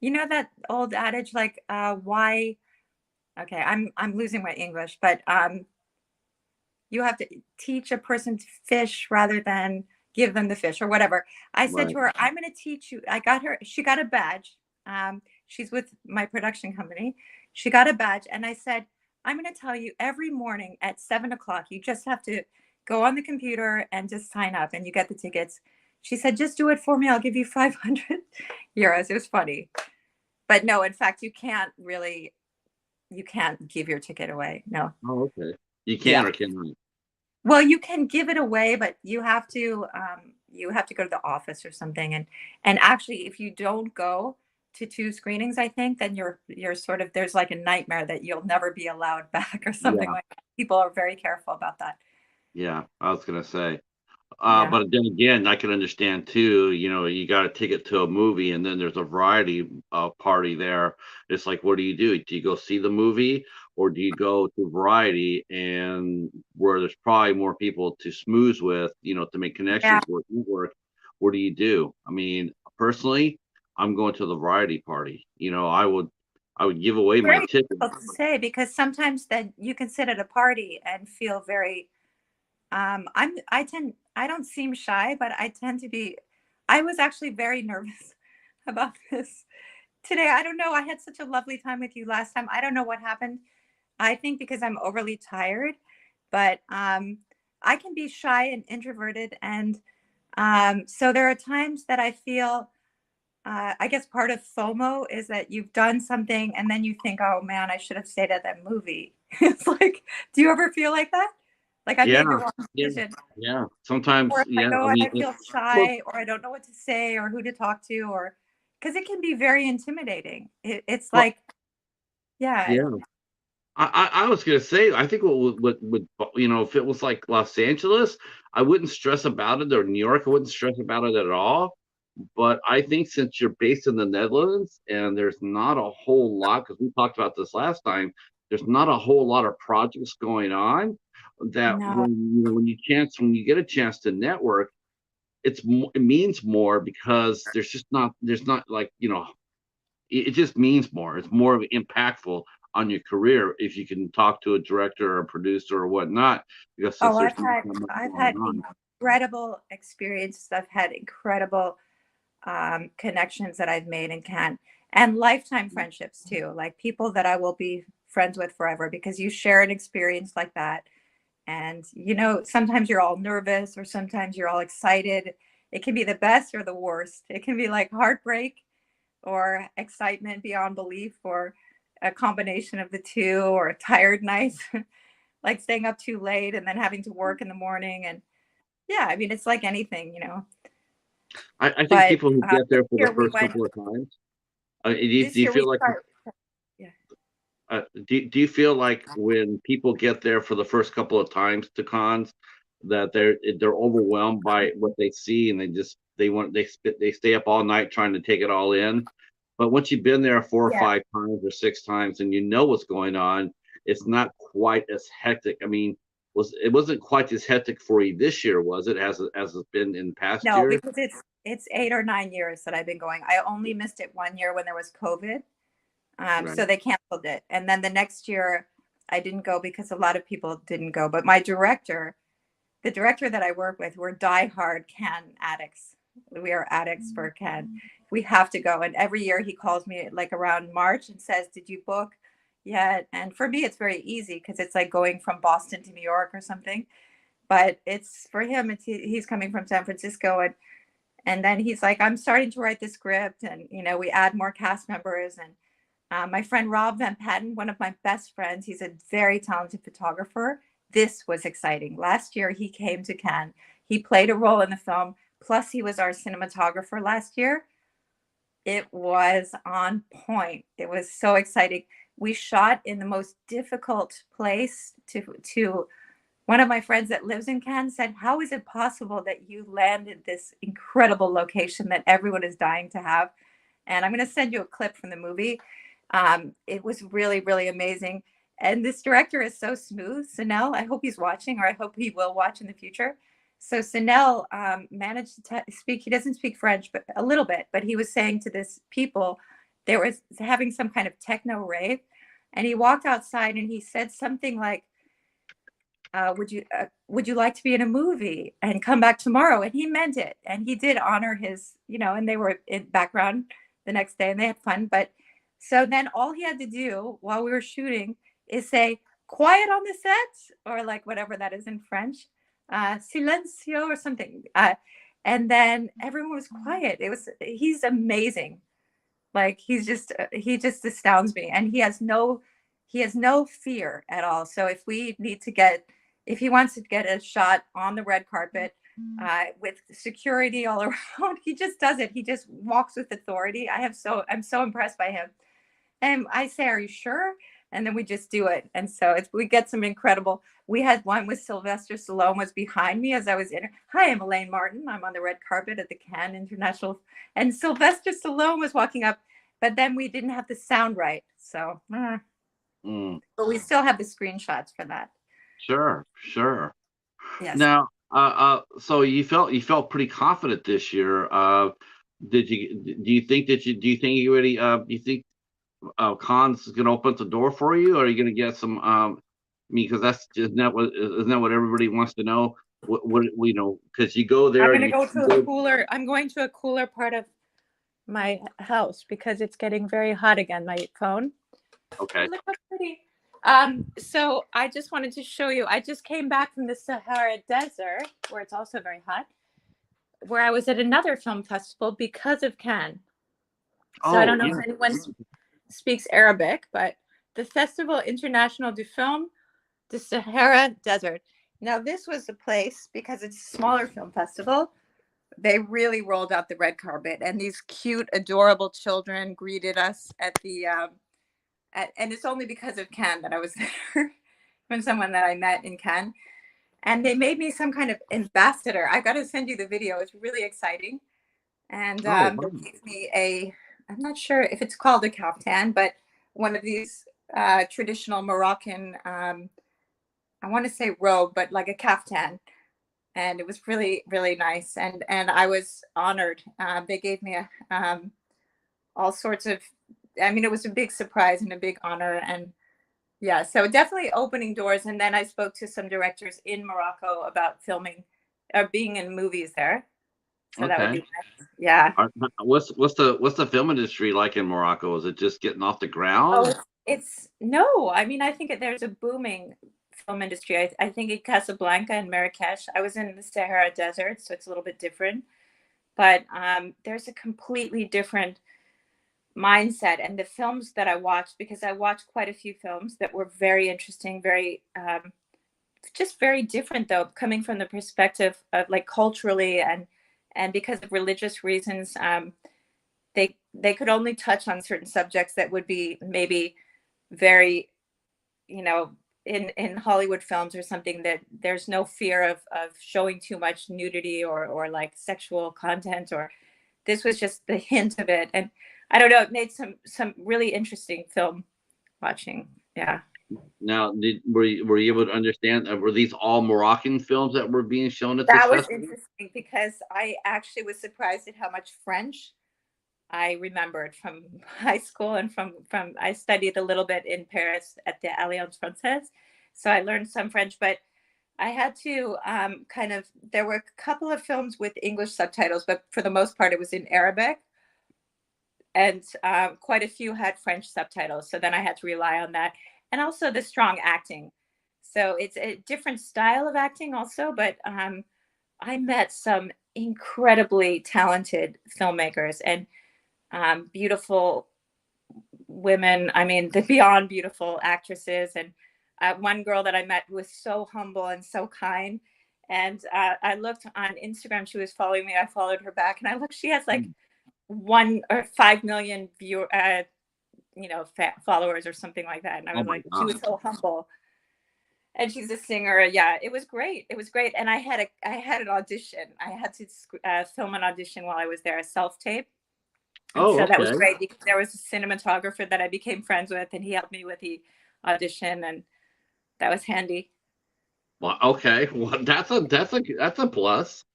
"You know that old adage, like, why?" Okay, I'm losing my English, but you have to teach a person to fish rather than give them the fish or whatever. I said Right. to her, I'm going to teach you. I got her, she got a badge. She's with my production company. She got a badge. And I said, I'm going to tell you every morning at 7 o'clock, you just have to go on the computer and just sign up and you get the tickets. She said, just do it for me. I'll give you 500 euros. It was funny. But no, in fact, you can't give your ticket away. No. Oh, okay. You Yeah. can or cannot. Well, you can give it away, but you have to go to the office or something. And actually, if you don't go to 2 screenings, I think then you're sort of, there's like a nightmare that you'll never be allowed back or something Yeah, like that. People are very careful about that. yeah. I was gonna say. Yeah. But then again, I can understand too, you got a ticket to a movie and then there's a variety party there. It's like, what do you do? Do you go see the movie or do you go to variety and where there's probably more people to smooze with, to make Yeah. connections with network? What do you do? I mean, personally, I'm going to the variety party. I would give away my Very ticket. difficult to say because sometimes that you can sit at a party and feel very I don't seem shy, but I tend to be. I was actually very nervous about this today. I don't know. I had such a lovely time with you last time. I don't know what happened. I think because I'm overly tired, but I can be shy and introverted, and so there are times that I feel. I guess part of FOMO is that you've done something and then you think, "Oh man, I should have stayed at that movie." It's like, do you ever feel like that? Like I Yeah, made the wrong yeah, decision. yeah. Sometimes, Or if I yeah. go I and mean, I feel well, shy or I don't know what to say or who to talk to or because it can be very intimidating. It's well, like, yeah, yeah. I was gonna say, I think if it was like Los Angeles, I wouldn't stress about it, or New York, I wouldn't stress about it at all. But I think since you're based in the Netherlands and there's not a whole lot, because we talked about this last time, there's not a whole lot of projects going on. That no. when you get a chance to network, it means more because there's not like it just means more. It's more of impactful on your career if you can talk to a director or a producer or whatnot, because since Oh, there's not that much I've going had on. incredible experiences. I've had incredible connections that I've made in Cannes and lifetime friendships too, like people that I will be friends with forever because you share an experience like that. And, sometimes you're all nervous or sometimes you're all excited. It can be the best or the worst. It can be like heartbreak or excitement beyond belief or a combination of the two or a tired night, like staying up too late and then having to work in the morning. And yeah, I mean, it's like anything. I think But people who get this there for the year we first went, couple of times, do this you year we feel like start. Yeah. do you feel like when people get there for the first couple of times to cons that they're overwhelmed by what they see and they stay up all night trying to take it all in, but once you've been there 4 or 5 times or 6 times and you know what's going on, it's not quite as hectic. I mean, it wasn't quite as hectic for you this year, was it, as it's been in past No, years? because it's 8 or 9 years that I've been going. I only missed it one year when there was COVID. Right. So they canceled it. And then the next year I didn't go because a lot of people didn't go. But the director that I work with, we're diehard Cannes addicts. We are addicts for Cannes. We have to go. And every year he calls me like around March and says, did you book yet. And for me, it's very easy because it's like going from Boston to New York or something. But it's for him, he's coming from San Francisco, and then he's like, I'm starting to write the script, and we add more cast members. And my friend Rob Van Patten, one of my best friends, he's a very talented photographer. This was exciting. Last year, he came to Cannes. He played a role in the film. Plus, he was our cinematographer last year. It was on point. It was so exciting. We shot in the most difficult place to one of my friends that lives in Cannes said, how is it possible that you landed this incredible location that everyone is dying to have? And I'm going to send you a clip from the movie. It was really, really amazing. And this director is so smooth. Sunel, I hope he's watching, or I hope he will watch in the future. So Sunel managed to speak. He doesn't speak French, but a little bit. But he was saying to this people, they were having some kind of techno rave. And he walked outside and he said something like, would you like to be in a movie and come back tomorrow? And he meant it. And he did honor his, and they were in background the next day and they had fun. But so then all he had to do while we were shooting is say, quiet on the set, or like whatever that is in French, silencio or something. And then everyone was quiet. He's amazing. Like he just astounds me. And he has no fear at all. So if he wants to get a shot on the red carpet with security all around, he just does it. He just walks with authority. I'm so impressed by him. And I say, are you sure? And then we just do it. And so we get some incredible. We had one with Sylvester Stallone was behind me as I was in. Hi, I'm Elaine Martin. I'm on the red carpet at the Cannes International. And Sylvester Stallone was walking up, but then we didn't have the sound right. So, but we still have the screenshots for that. Sure. Yes. Now, so you felt pretty confident this year. Do you think Cannes is going to open the door for you, or are you going to get some? Because isn't that what everybody wants to know? What because you go there. I'm going to a cooler part of my house because it's getting very hot again. My phone. Okay. Look how pretty. So I just wanted to show you. I just came back from the Sahara Desert, where it's also very hot, where I was at another film festival because of Cannes. So I don't know if anyone speaks Arabic, but the Festival International du Film de Sahara Desert. Now, this was a place, because it's a smaller film festival, they really rolled out the red carpet, and these cute, adorable children greeted us at the, and it's only because of Cannes that I was there, from someone that I met in Cannes. And they made me some kind of ambassador. I got to send you the video. It's really exciting. And they gave me I'm not sure if it's called a kaftan, but one of these traditional Moroccan, I want to say robe, but like a kaftan. And it was really, really nice. And I was honored. They gave me all sorts of, it was a big surprise and a big honor. And yeah, so definitely opening doors. And then I spoke to some directors in Morocco about filming or being in movies there. So that would be nice. Yeah. What's the film industry like in Morocco? Is it just getting off the ground? No. I think there's a booming film industry. I think in Casablanca and Marrakesh. I was in the Sahara Desert, so it's a little bit different. But there's a completely different mindset. And the films that I watched, because I watched quite a few films that were very interesting, very just very different, though, coming from the perspective of like culturally and because of religious reasons, they could only touch on certain subjects that would be maybe very, in Hollywood films or something, that there's no fear of showing too much nudity or like sexual content, or this was just the hint of it. And I don't know, it made some really interesting film watching. Yeah. Now, were you able to understand? Were these all Moroccan films that were being shown at this That was festival? interesting because I actually was surprised at how much French I remembered from high school and from I studied a little bit in Paris at the Alliance Française, so I learned some French. But I had to there were a couple of films with English subtitles, but for the most part, it was in Arabic. and quite a few had French subtitles. So then I had to rely on that, and also the strong acting. So it's a different style of acting also, but I met some incredibly talented filmmakers and beautiful women. I mean, the beyond beautiful actresses. And one girl that I met was so humble and so kind. And I looked on Instagram. She was following me. I followed her back, and I looked. She has like 1 or 5 million followers or something like that. And I Oh was my like, she was God. so humble. And she's a singer. Yeah, it was great. It was great. And I had an audition. I had to film an audition while I was there, a self tape. And Oh, so that was okay. great because there was a cinematographer that I became friends with, and he helped me with the audition, and that was handy. Well, okay. Well, that's a plus.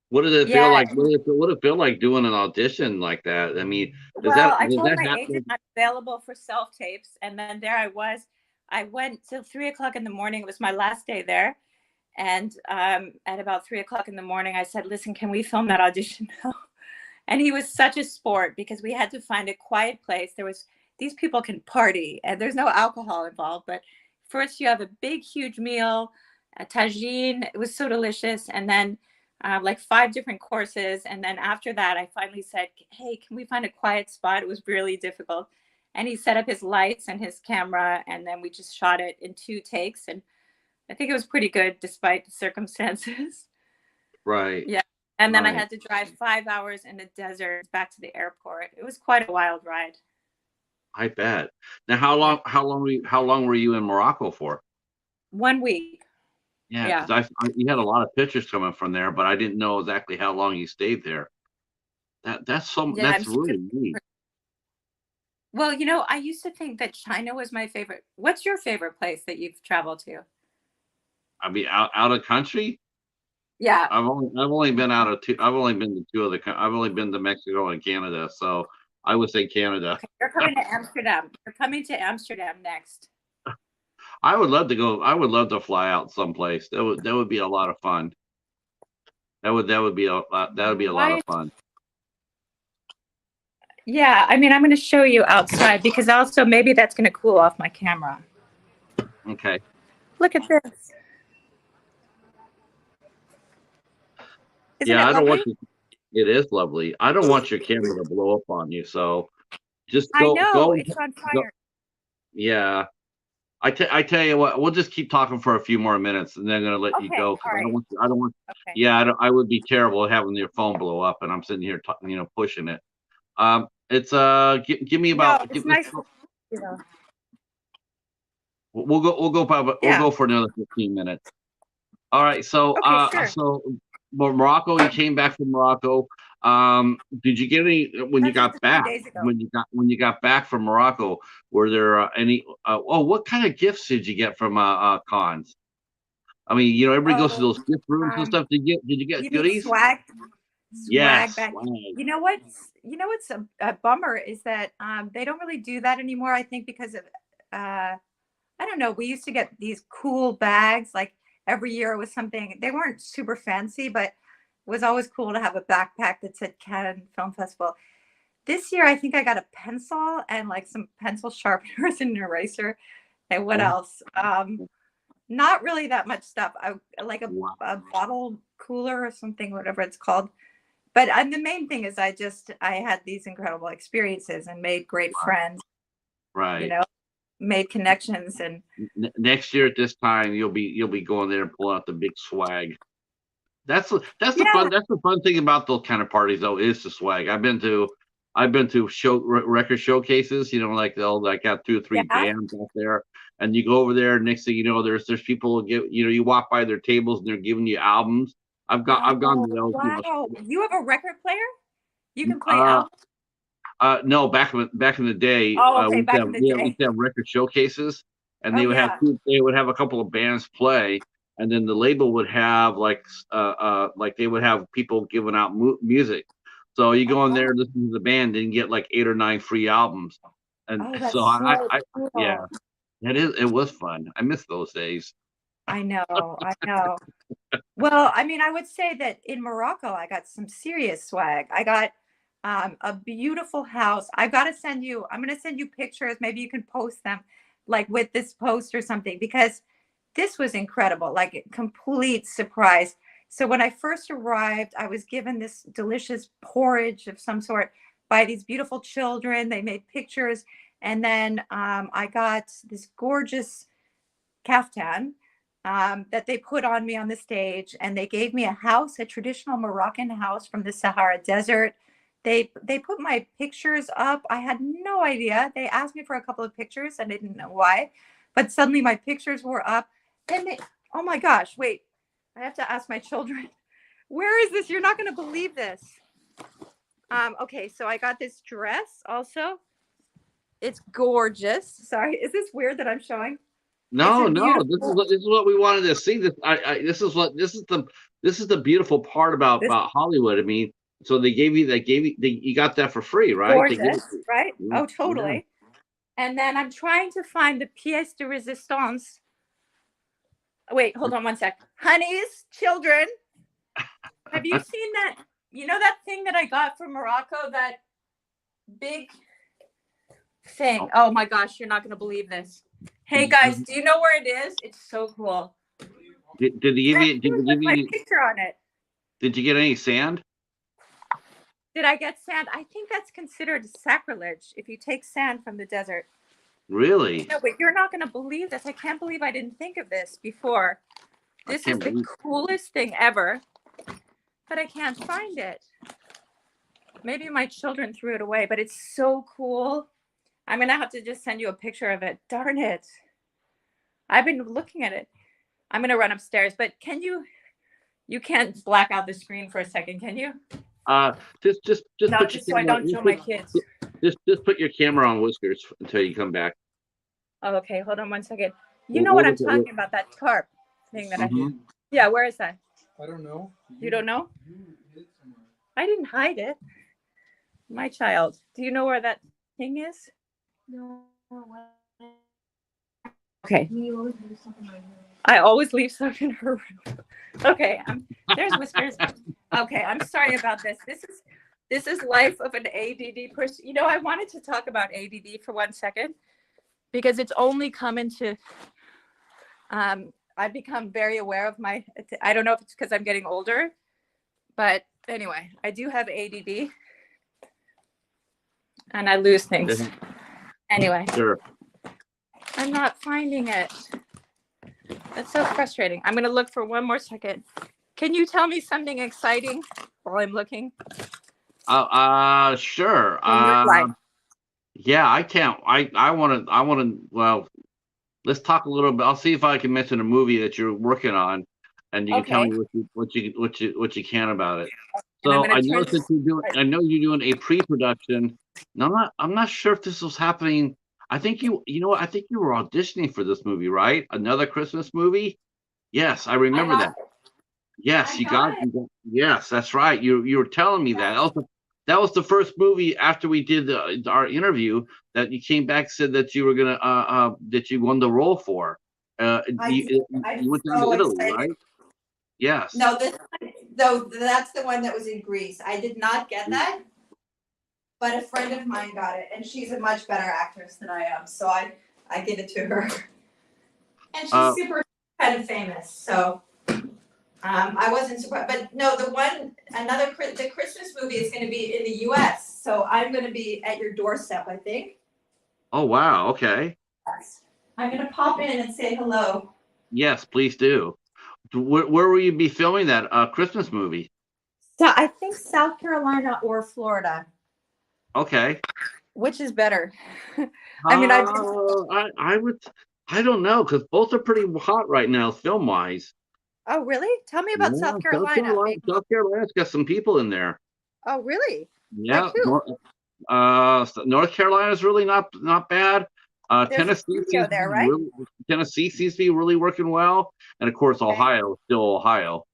What did it feel Yeah. like? What did it feel like doing an audition like that? I mean, Well, I does told that my agent happen? I'm available for self tapes, and then there I was. I went till 3 o'clock in the morning. It was my last day there, and at about 3 o'clock in the morning, I said, "Listen, can we film that audition now?" And he was such a sport because we had to find a quiet place. These people can party and there's no alcohol involved, but first you have a big, huge meal, a tagine. It was so delicious. And then like 5 different courses. And then after that, I finally said, "Hey, can we find a quiet spot?" It was really difficult. And he set up his lights and his camera. And then we just shot it in 2 takes. And I think it was pretty good despite the circumstances. Right, Yeah. And then I right. had to drive 5 hours in the desert back to the airport. It was quite a wild ride. I bet. Now, Yeah. how long were you in Morocco for? 1 week. Yeah, Yeah. because you had a lot of pictures coming from there, but I didn't know exactly how long you stayed there. Yeah. I'm That's super. really neat. Well, I used to think that China was my favorite. What's your favorite place that you've traveled to? I mean, out of country, Yeah. I've only been out of two. I've only been to two of the. I've only been to Mexico and Canada, so I would say Canada. Okay. You're coming to Amsterdam. You're coming to Amsterdam next. I would love to go. I would love to fly out someplace. That would be a lot of fun. That would be a lot Why? of fun. Yeah. I mean, I'm going to show you outside because also maybe that's going to cool off my camera. Okay. Look at this. Isn't Yeah, it I don't want lovely? you. It is lovely. I don't want your camera to blow up on you. So just I know. It's on go. fire. Yeah. I tell you what, we'll just keep talking for a few more minutes, and then I'm gonna let you Okay. go All because right. I don't want. Okay. Yeah, I would be terrible having your phone blow up, and I'm sitting here, pushing it. It's give me No, about. it's nice. You know. We'll Yeah. go for another 15 minutes. All right. Okay, sure. So Morocco, you came back from Morocco. Did you get any when you That's just got a few back? days ago. When you got back from Morocco, were there any? What kind of gifts did you get from cons? I mean, everybody goes to Oh, those gift rooms and um, stuff. Did you get you mean goodies? swag? Swag Yes. back. Swag. You know what's a bummer is that they don't really do that anymore. I think because of I don't know. We used to get these cool bags like every year it was something. They weren't super fancy, but it was always cool to have a backpack that said Cannes Film Festival. This year, I think I got a pencil and like some pencil sharpeners and an eraser. And what Oh, else? Not really that much stuff. I like wow. a bottle cooler or something, whatever it's called. But the main thing is I had these incredible experiences and made great friends, you Right. know, made connections and Next year at this time, you'll be going there and pulling out the big swag. yeah, That's the fun thing about those kind of parties though is the swag. I've been to record showcases, like they'll like have 2 or 3 yeah. bands out there, and you go over there. Next thing you know, there's people who you walk by their tables and they're giving you albums. I've gone Oh, to those, wow. You have a record player? You can play uh, albums? no, back in the day, Oh, okay, back in the we day. used to have record showcases, and Oh, yeah. they would have a couple of bands play, and then the label would have like they would have people giving out music. So you go in Oh, there, listen to the band, and get like 8 or 9 free albums. And oh, so that's so yeah, cool. it was fun. I miss those days. I know, I know. Well, I mean, I would say that in Morocco, I got some serious swag. I got a beautiful house. I'm going to send you pictures. Maybe you can post them like with this post or something, because this was incredible, like a complete surprise. So when I first arrived, I was given this delicious porridge of some sort by these beautiful children. They made pictures. And then I got this gorgeous kaftan that they put on me on the stage. And they gave me a house, a traditional Moroccan house from the Sahara Desert. They put my pictures up. I had no idea. They asked me for a couple of pictures. I didn't know why. But suddenly my pictures were up. And oh my gosh, wait. I have to ask my children, where is this? You're not going to believe this. Okay, so I got this dress also. It's gorgeous. Sorry, is this weird that I'm showing? No, no, this is what we wanted to see. This is the beautiful part about Hollywood. I mean, so you got that for free, right? Gorgeous, right? Oh, totally. Yeah. And then I'm trying to find the pièce de résistance. Wait, hold on one sec. Honeys, children, have you seen that? You know that thing that I got from Morocco, that big thing? Oh my gosh, you're not going to believe this. Hey guys, do you know where it is? It's so cool. Did they give you? Did they give my you? Picture on it. Did you get any sand? Did I get sand? I think that's considered sacrilege if you take sand from the desert. Really? No, but you're not going to believe this. I can't believe I didn't think of this before. This is the coolest thing ever, but I can't find it. Maybe my children threw it away, but it's so cool. I'm going to have to just send you a picture of it. Darn it. I've been looking at it. I'm going to run upstairs, but you can't black out the screen for a second, can you? Just no, put just so I don't show my kids. Just put your camera on Whiskers until you come back. Oh, okay, hold on one second. You know what I'm talking about, that tarp thing that yeah, where is that? I don't know. You don't know? I didn't hide it. My child. Do you know where that thing is? No. Okay. I always leave something in her room. Okay, there's Whiskers. Okay, I'm sorry about this. This is life of an ADD person. You know, I wanted to talk about ADD for 1 second because it's only come into, I've become very aware of I don't know if it's because I'm getting older, but anyway, I do have ADD and I lose things. Anyway, sure. I'm not finding it. That's so frustrating. I'm going to look for 1 more second. Can you tell me something exciting while I'm looking? Sure. Yeah, I can't. I want to. Well, let's talk a little bit. I'll see if I can mention a movie that you're working on, and you can tell me what you can about it. So I know that you're doing. I know you're doing a pre-production. Now I'm not sure if this was happening. I think you know what? I think you were auditioning for this movie, right? Another Christmas movie. Yes, I remember that. Yes, you got it. Yes, that's right. You were telling me that. That was the first movie after we did our interview that you came back, said that you were gonna that you won the role for. You went down to Italy, right? Yes. No, that's the one that was in Greece. I did not get that, but a friend of mine got it, and she's a much better actress than I am, so I give it to her. And she's super kind of famous, so. I wasn't surprised, but no, the Christmas movie is going to be in the U.S., so I'm going to be at your doorstep, I think. Oh, wow. Okay. Yes. I'm going to pop in and say hello. Yes, please do. Where will you be filming that Christmas movie? So I think South Carolina or Florida. Okay. Which is better? I mean, I don't know, because both are pretty hot right now, film-wise. Oh, really? Tell me about South Carolina. South Carolina's got some people in there. Oh, really? Yeah. North Carolina's really not bad. Tennessee seems there, right? Tennessee seems to be really working well, and of course, Ohio is still Ohio.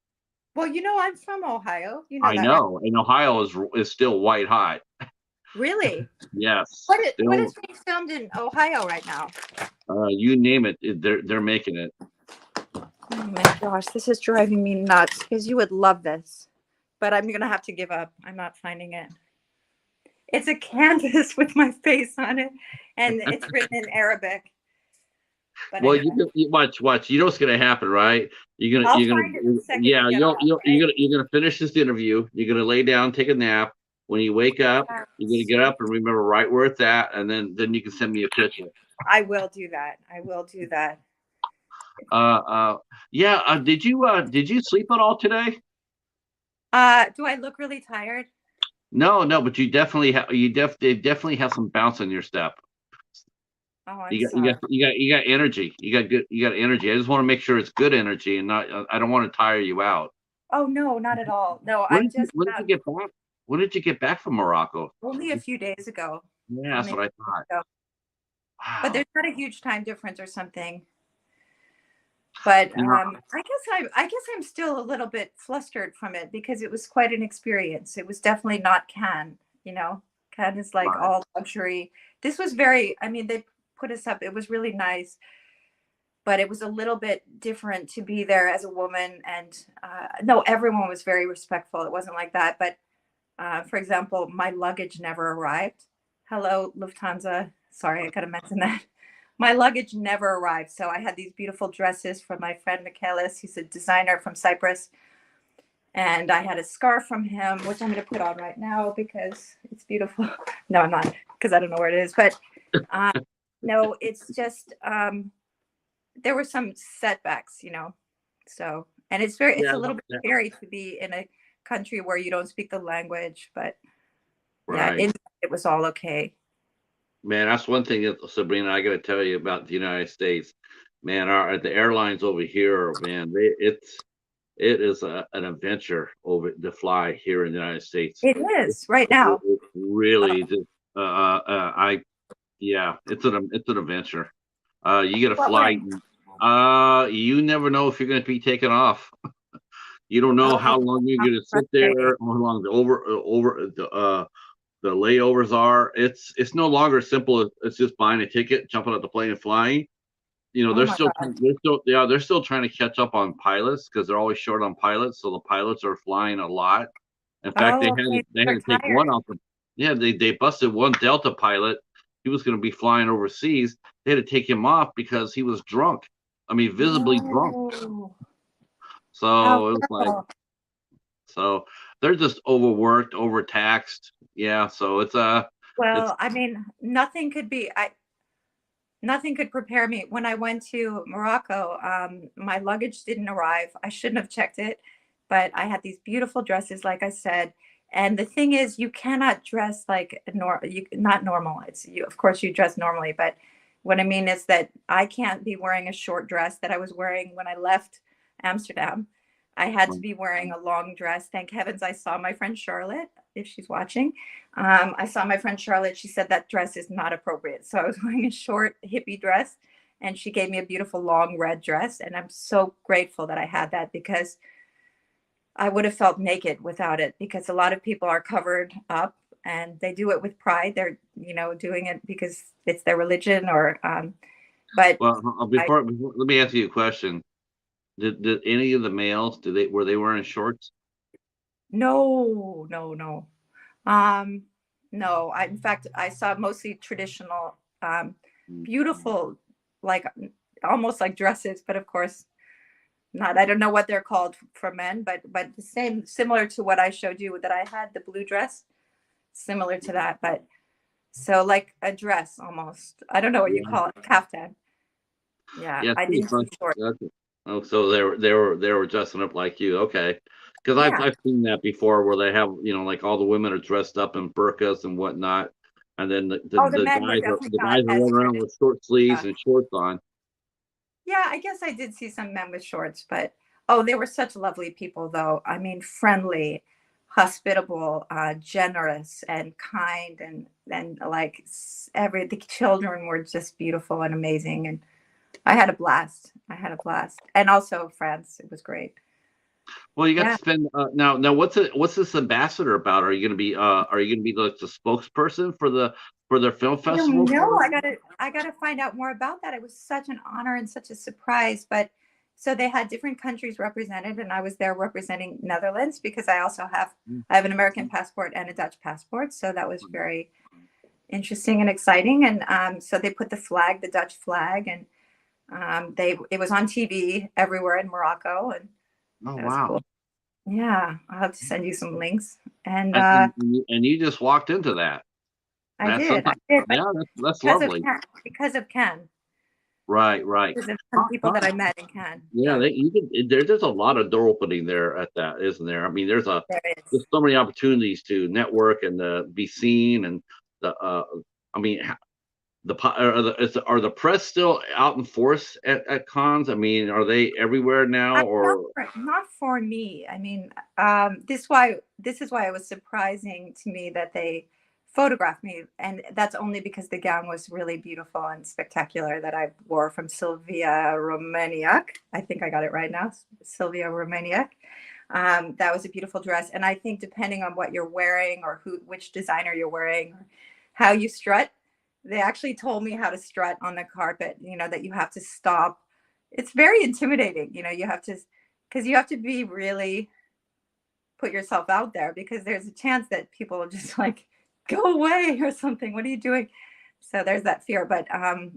Well, you know, I'm from Ohio. You know I know, and Ohio is still white hot. Really? Yes. What is being filmed in Ohio right now? You name it, they're making it. Oh my gosh, this is driving me nuts because you would love this, but I'm gonna have to give up. I'm not finding it. It's a canvas with my face on it, and it's written in Arabic. But Well, anyway, you watch. You know what's gonna happen, right? I'll find it the second yeah, we get off, right? you're gonna finish this interview. You're gonna lay down, take a nap. When you wake up, you're gonna get up and remember right where it's at, and then you can send me a picture. I will do that. I will do that. Yeah. Did you sleep at all today? Do I look really tired? No, no, but you definitely they definitely have some bounce in your step. Oh, I'm sorry. You got energy. You got energy. I just want to make sure it's good energy and not. I don't want to tire you out. Oh no, not at all. No, When I'm did you just when did you get back? When did you get back from Morocco? only a few days ago. Yeah, that's Only a what I few days thought. ago. But Wow. there's not a huge time difference or something. But Now, I guess I'm still a little bit flustered from it because it was quite an experience. It was definitely not Cannes, you know. Cannes is like right. all luxury. This was very, I mean, they put us up. It was really nice, but it was a little bit different to be there as a woman. And no, everyone was very respectful. It wasn't like that. But for example, my luggage never arrived. Hello, Lufthansa. Sorry, I could have mentioned that. My luggage never arrived. So I had these beautiful dresses from my friend Michaelis. He's a designer from Cyprus. And I had a scarf from him, which I'm going to put on right now because it's beautiful. No, I'm not, because I don't know where it is. But no, it's just, there were some setbacks, you know. So, and it's Yeah, a little bit yeah, scary to be in a country where you don't speak the language. But yeah, right. it was all okay. Man, that's one thing that Sabrina, I got to tell you about the United States. Man, the airlines over here, man, it is an adventure over to fly here in the United States. It is right now. It really just I yeah, it's an adventure. You get a What flight. way? You never know if you're going to be taken off. You don't know Oh, how long you're how going to sit frustrating. there, how long the layovers are. It's no longer simple as just buying a ticket, jumping out the plane and flying. You know, Oh my God. they're still trying to catch up on pilots because they're always short on pilots. So the pilots are flying a lot. In fact, Oh, okay. they had They're to take one tired. off. Yeah, they busted one Delta pilot. He was going to be flying overseas. They had to take him off because he was drunk. I mean, visibly drunk. No. How So it was like, horrible. so they're just overworked, overtaxed. Yeah. So it's Well, I mean, nothing could prepare me. When I went to Morocco, my luggage didn't arrive. I shouldn't have checked it, but I had these beautiful dresses, like I said. And the thing is, you cannot dress like not normal. It's you, of course, you dress normally, but what I mean is that I can't be wearing a short dress that I was wearing when I left Amsterdam. I had to be wearing a long dress. Thank heavens I saw my friend Charlotte, if she's watching. I saw my friend Charlotte. She said that dress is not appropriate. So I was wearing a short hippie dress and she gave me a beautiful long red dress. And I'm so grateful that I had that because I would have felt naked without it because a lot of people are covered up and they do it with pride. They're, you know, doing it because it's their religion or, but well. I, Let me ask you a question. Did any of the males were they wearing shorts? no, no, no. Um, no, in fact, I saw mostly traditional, Mm. beautiful, like almost like dresses, but of course not. I don't know what they're called for men, but the same, similar to what I showed you that I had the blue dress, similar to that, but so like a dress almost. I don't know what you Yeah. call it, kaftan. Yeah, Yeah. I Pretty didn't see much. short. Oh, so they were dressing up like you. Okay. Because Yeah. I've seen that before where they have, you know, like all the women are dressed up in burqas and whatnot, and then Oh, the men were definitely the not guys are as running around traditional. with short sleeves and shorts on. Yeah, I guess I did see some men with shorts, but oh, they were such lovely people, though. I mean, friendly, hospitable, generous, and kind, and like every the children were just beautiful and amazing, and I had a blast. I had a blast, and also France, it was great. Well, you got to Yeah, spend now. What's this ambassador about? Are you gonna be like the spokesperson for their film I don't festival? know. I gotta find out more about that. It was such an honor and such a surprise, but so they had different countries represented, and I was there representing Netherlands because I also have an American passport and a Dutch passport. So that was very interesting and exciting. And so they put the Dutch flag, and it was on TV everywhere in Morocco, and Oh, that was wow. cool. Yeah, I'll have to send you some links. And And you just walked into that. I That's did. something. Yeah, that's Because lovely. because of Ken, Right. because of some people that I met in Ken. Yeah, there's a lot of door opening there at that, isn't there? I mean, there's There is. so many opportunities to network and be seen, and the I mean, are the press still out in force at cons? I mean, are they everywhere now, or Not for me. I mean, this is why it was surprising to me that they photographed me, and that's only because the gown was really beautiful and spectacular that I wore from Sylvia Romaniak. I think I got it right now, Sylvia Romaniak. That was a beautiful dress, and I think depending on what you're wearing or which designer you're wearing, or how you strut, they actually told me how to strut on the carpet. You know, that you have to stop. It's very intimidating. You know, because you have to be really put yourself out there, because there's a chance that people will just like go away or something. What are you doing? So there's that fear. But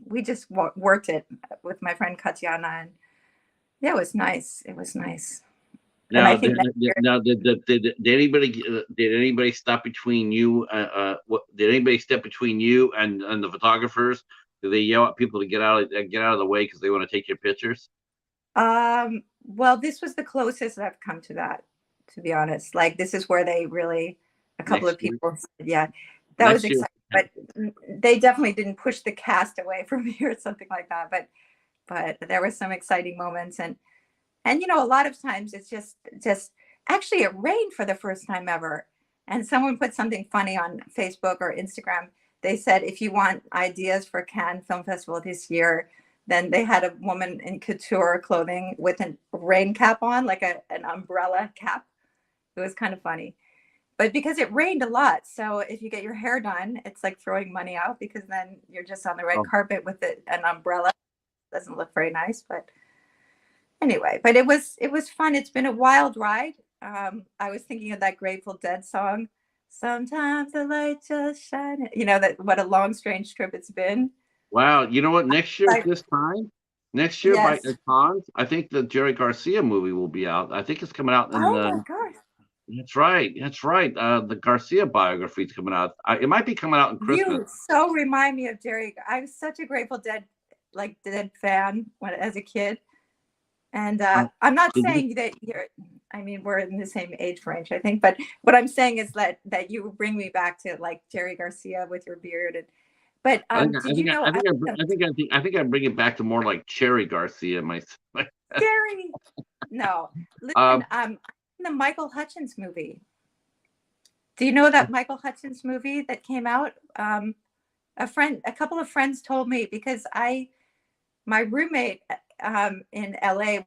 we just worked it with my friend Katiana, and yeah, it was nice. It was nice. And now? I think Did anybody stop between you? Did anybody step between you and the photographers? Do they yell at people to get out of the way because they want to take your pictures? Well, this was the closest I've come to that, to be honest. Like, this is where they really, a couple of people said, yeah, that was exciting. But they definitely didn't push the cast away from me or something like that. But there were some exciting moments, and you know, a lot of times it's just actually it rained for the first time ever, and someone put something funny on Facebook or Instagram. They said, if you want ideas for Cannes Film Festival this year, then they had a woman in couture clothing with a rain cap on, like an umbrella cap. It was kind of funny. But because it rained a lot, so if you get your hair done, it's like throwing money out, because then you're just on the red carpet with an umbrella. It doesn't look very nice, but anyway. But it was fun. It's been a wild ride. I was thinking of that Grateful Dead song. Sometimes the light just shines. You know, that what a long, strange trip it's been. Wow, you know what? Next year at this time, by Yes. cons, I think the Jerry Garcia movie will be out. I think it's coming out in Oh my gosh. That's right. That's right. The Garcia biography is coming out. It might be coming out in Christmas. You so remind me of Jerry. I was such a Grateful Dead fan as a kid. And I'm not saying that you're, I mean, we're in the same age range, I think. But what I'm saying is that you bring me back to like Jerry Garcia with your beard. But did you know? I think I bring it back to more like Cherry Garcia myself. Jerry. No, listen. The Michael Hutchins movie. Do you know that Michael Hutchins movie that came out? A couple of friends told me, because my roommate in LA.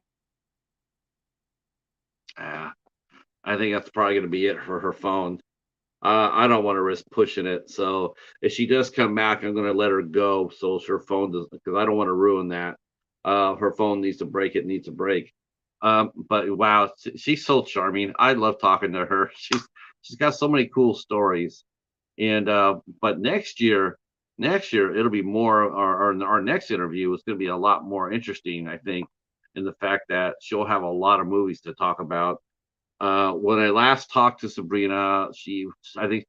I think that's probably going to be it for her phone. I don't want to risk pushing it. So if she does come back, I'm going to let her go. So her phone doesn't, because I don't want to ruin that. Her phone needs to break. It needs to break. But wow, she's so charming. I love talking to her. She's got so many cool stories. And but next year it'll be more. Our next interview is going to be a lot more interesting, I think, in the fact that she'll have a lot of movies to talk about. When I last talked to Sabrina, I think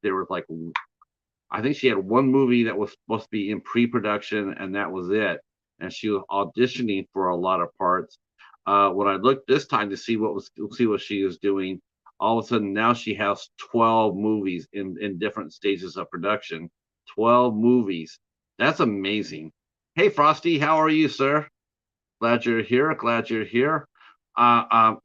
she had one movie that was supposed to be in pre-production, and that was it. And she was auditioning for a lot of parts. When I looked this time to see what she was doing, all of a sudden now she has 12 movies in different stages of production. 12 movies. That's amazing. Hey, Frosty, how are you, sir? Glad you're here.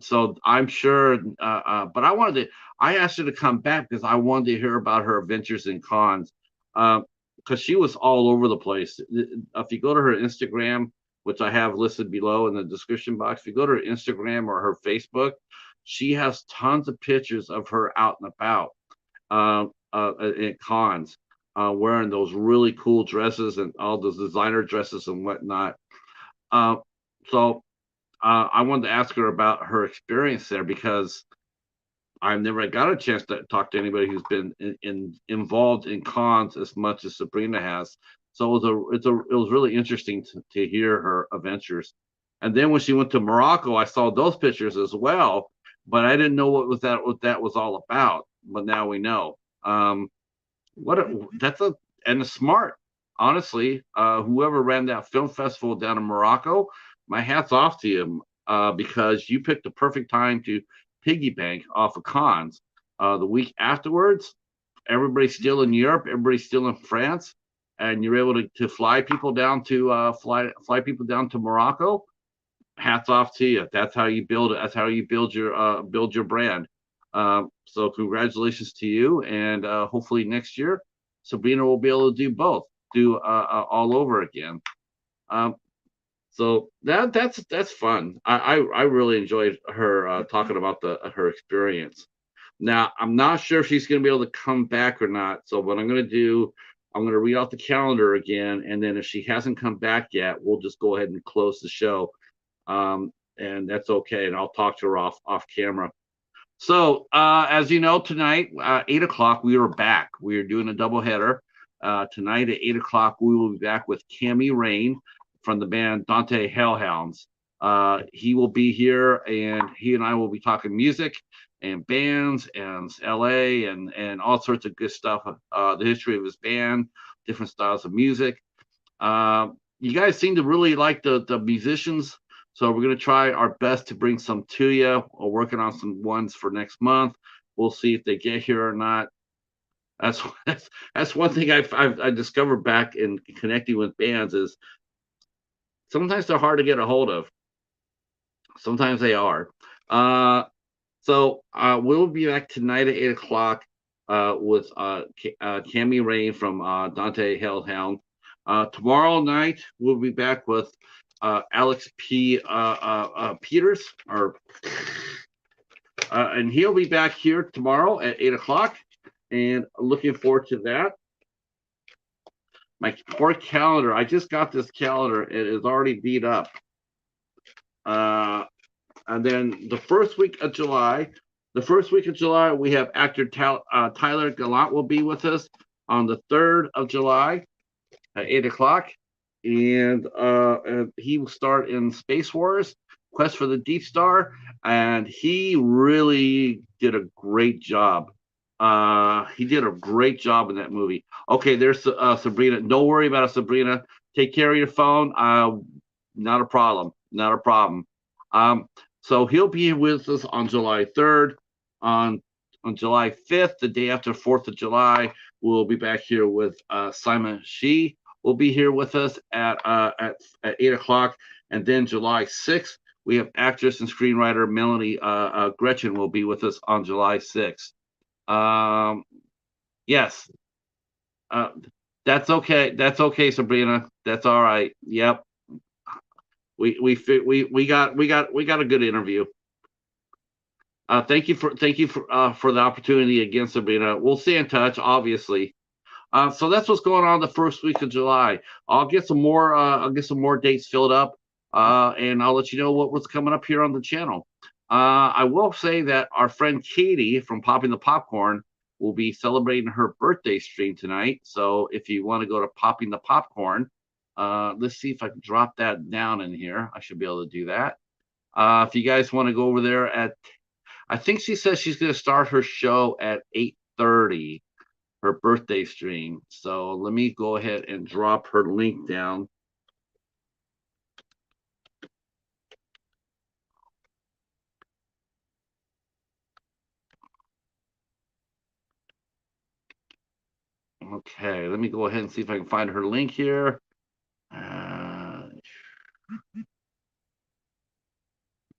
So I'm sure, but I asked her to come back because I wanted to hear about her adventures in cons, because she was all over the place. If you go to her Instagram, which I have listed below in the description box, if you go to her Instagram or her Facebook, she has tons of pictures of her out and about at cons, wearing those really cool dresses and all those designer dresses and whatnot. So I wanted to ask her about her experience there because I've never got a chance to talk to anybody who's been involved in cons as much as Sabrina has. So it was really interesting to hear her adventures. And then when she went to Morocco, I saw those pictures as well, but I didn't know what that was all about. But now we know. What a, that's a and it's smart, honestly. Whoever ran that film festival down in Morocco, my hat's off to you, because you picked the perfect time to piggy bank off of cons. The week afterwards, everybody's still in Europe, everybody's still in France, and you're able to fly people down to fly people down to Morocco. Hats off to you. That's how you build it. That's how you build your brand. So congratulations to you, and hopefully next year Sabrina will be able to do both, do all over again. So that's fun. I really enjoyed her talking about her experience. Now I'm not sure if she's going to be able to come back or not. So what I'm going to do, I'm going to read off the calendar again, and then if she hasn't come back yet, we'll just go ahead and close the show. And that's okay. And I'll talk to her off camera. So, as you know, tonight, 8 o'clock, we are back. We are doing a doubleheader. Tonight at 8 o'clock, we will be back with Cammy Rain from the band Dante Hellhounds. He will be here, and he and I will be talking music and bands and LA and all sorts of good stuff. The history of his band, different styles of music. You guys seem to really like the musicians. So we're going to try our best to bring some to you. We're working on some ones for next month. We'll see if they get here or not. That's one thing I discovered back in connecting with bands is sometimes they're hard to get a hold of. Sometimes they are. So we'll be back tonight at 8 o'clock with Cammy Rain from Dante Hellhound. Tomorrow night we'll be back with Alex P. Peters, and he'll be back here tomorrow at 8 o'clock, and looking forward to that. My poor calendar, I just got this calendar, it is already beat up. And then the first week of July, we have actor Tyler Gallant will be with us on the 3rd of July at 8 o'clock. And he will start in Space Wars, Quest for the Deep Star, and he really did a great job. He did a great job in that movie. Okay, there's Sabrina. Don't worry about it, Sabrina. Take care of your phone. Not a problem. Not a problem. So he'll be with us on July 3rd. On July 5th, the day after 4th of July, we'll be back here with Simon Shee. Will be here with us at 8 o'clock. And then July 6th, we have actress and screenwriter Melanie Gretchen will be with us on July 6th. Yes. That's okay. That's okay, Sabrina. That's all right. Yep. We got a good interview. Thank you for the opportunity again, Sabrina. We'll stay in touch, obviously. So that's what's going on the first week of July. I'll get some more dates filled up, and I'll let you know what's coming up here on the channel. I will say that our friend Katie from Popping the Popcorn will be celebrating her birthday stream tonight. So if you want to go to Popping the Popcorn, let's see if I can drop that down in here. I should be able to do that. If you guys want to go over there I think she says she's going to start her show at 8:30. Her birthday stream. So let me go ahead and drop her link down. Okay, let me go ahead and see if I can find her link here.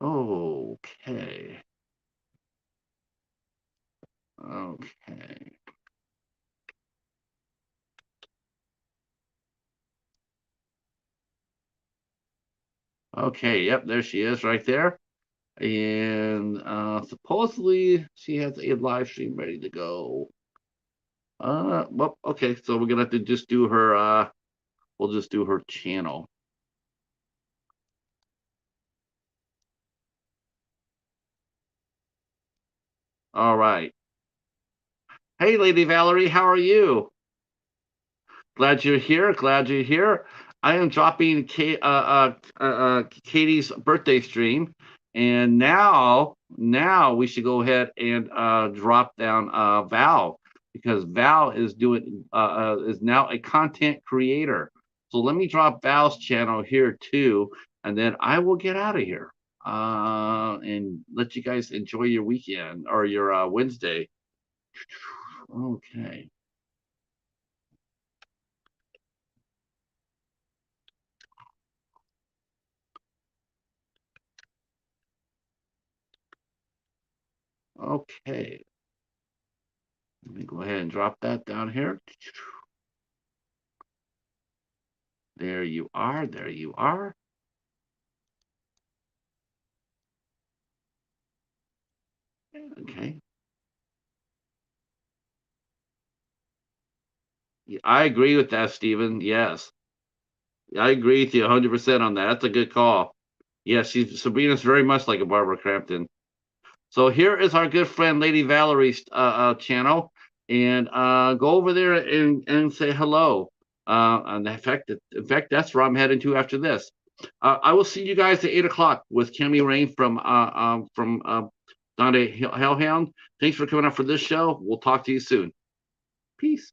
Okay. Okay. Okay, yep, there she is right there. And supposedly she has a live stream ready to go. Well, okay, so we're gonna have to just do her we'll just do her channel. All right. Hey, Lady Valerie, how are you? Glad you're here. Glad you're here. I am dropping Katie's birthday stream, and now we should go ahead and drop down Val, because Val is now a content creator. So let me drop Val's channel here too, and then I will get out of here and let you guys enjoy your weekend or your Wednesday. Okay. Okay. Let me go ahead and drop that down here. There you are. There you are. Okay. Yeah, I agree with that, Stephen. Yes. I agree with you 100% on that. That's a good call. Yes, Sabrina's very much like a Barbara Crampton. So here is our good friend Lady Valerie's channel, and go over there and say hello. And in fact, that's where I'm heading to after this. I will see you guys at 8 o'clock with Cammy Rain from Dante Hellhound. Thanks for coming up for this show. We'll talk to you soon. Peace.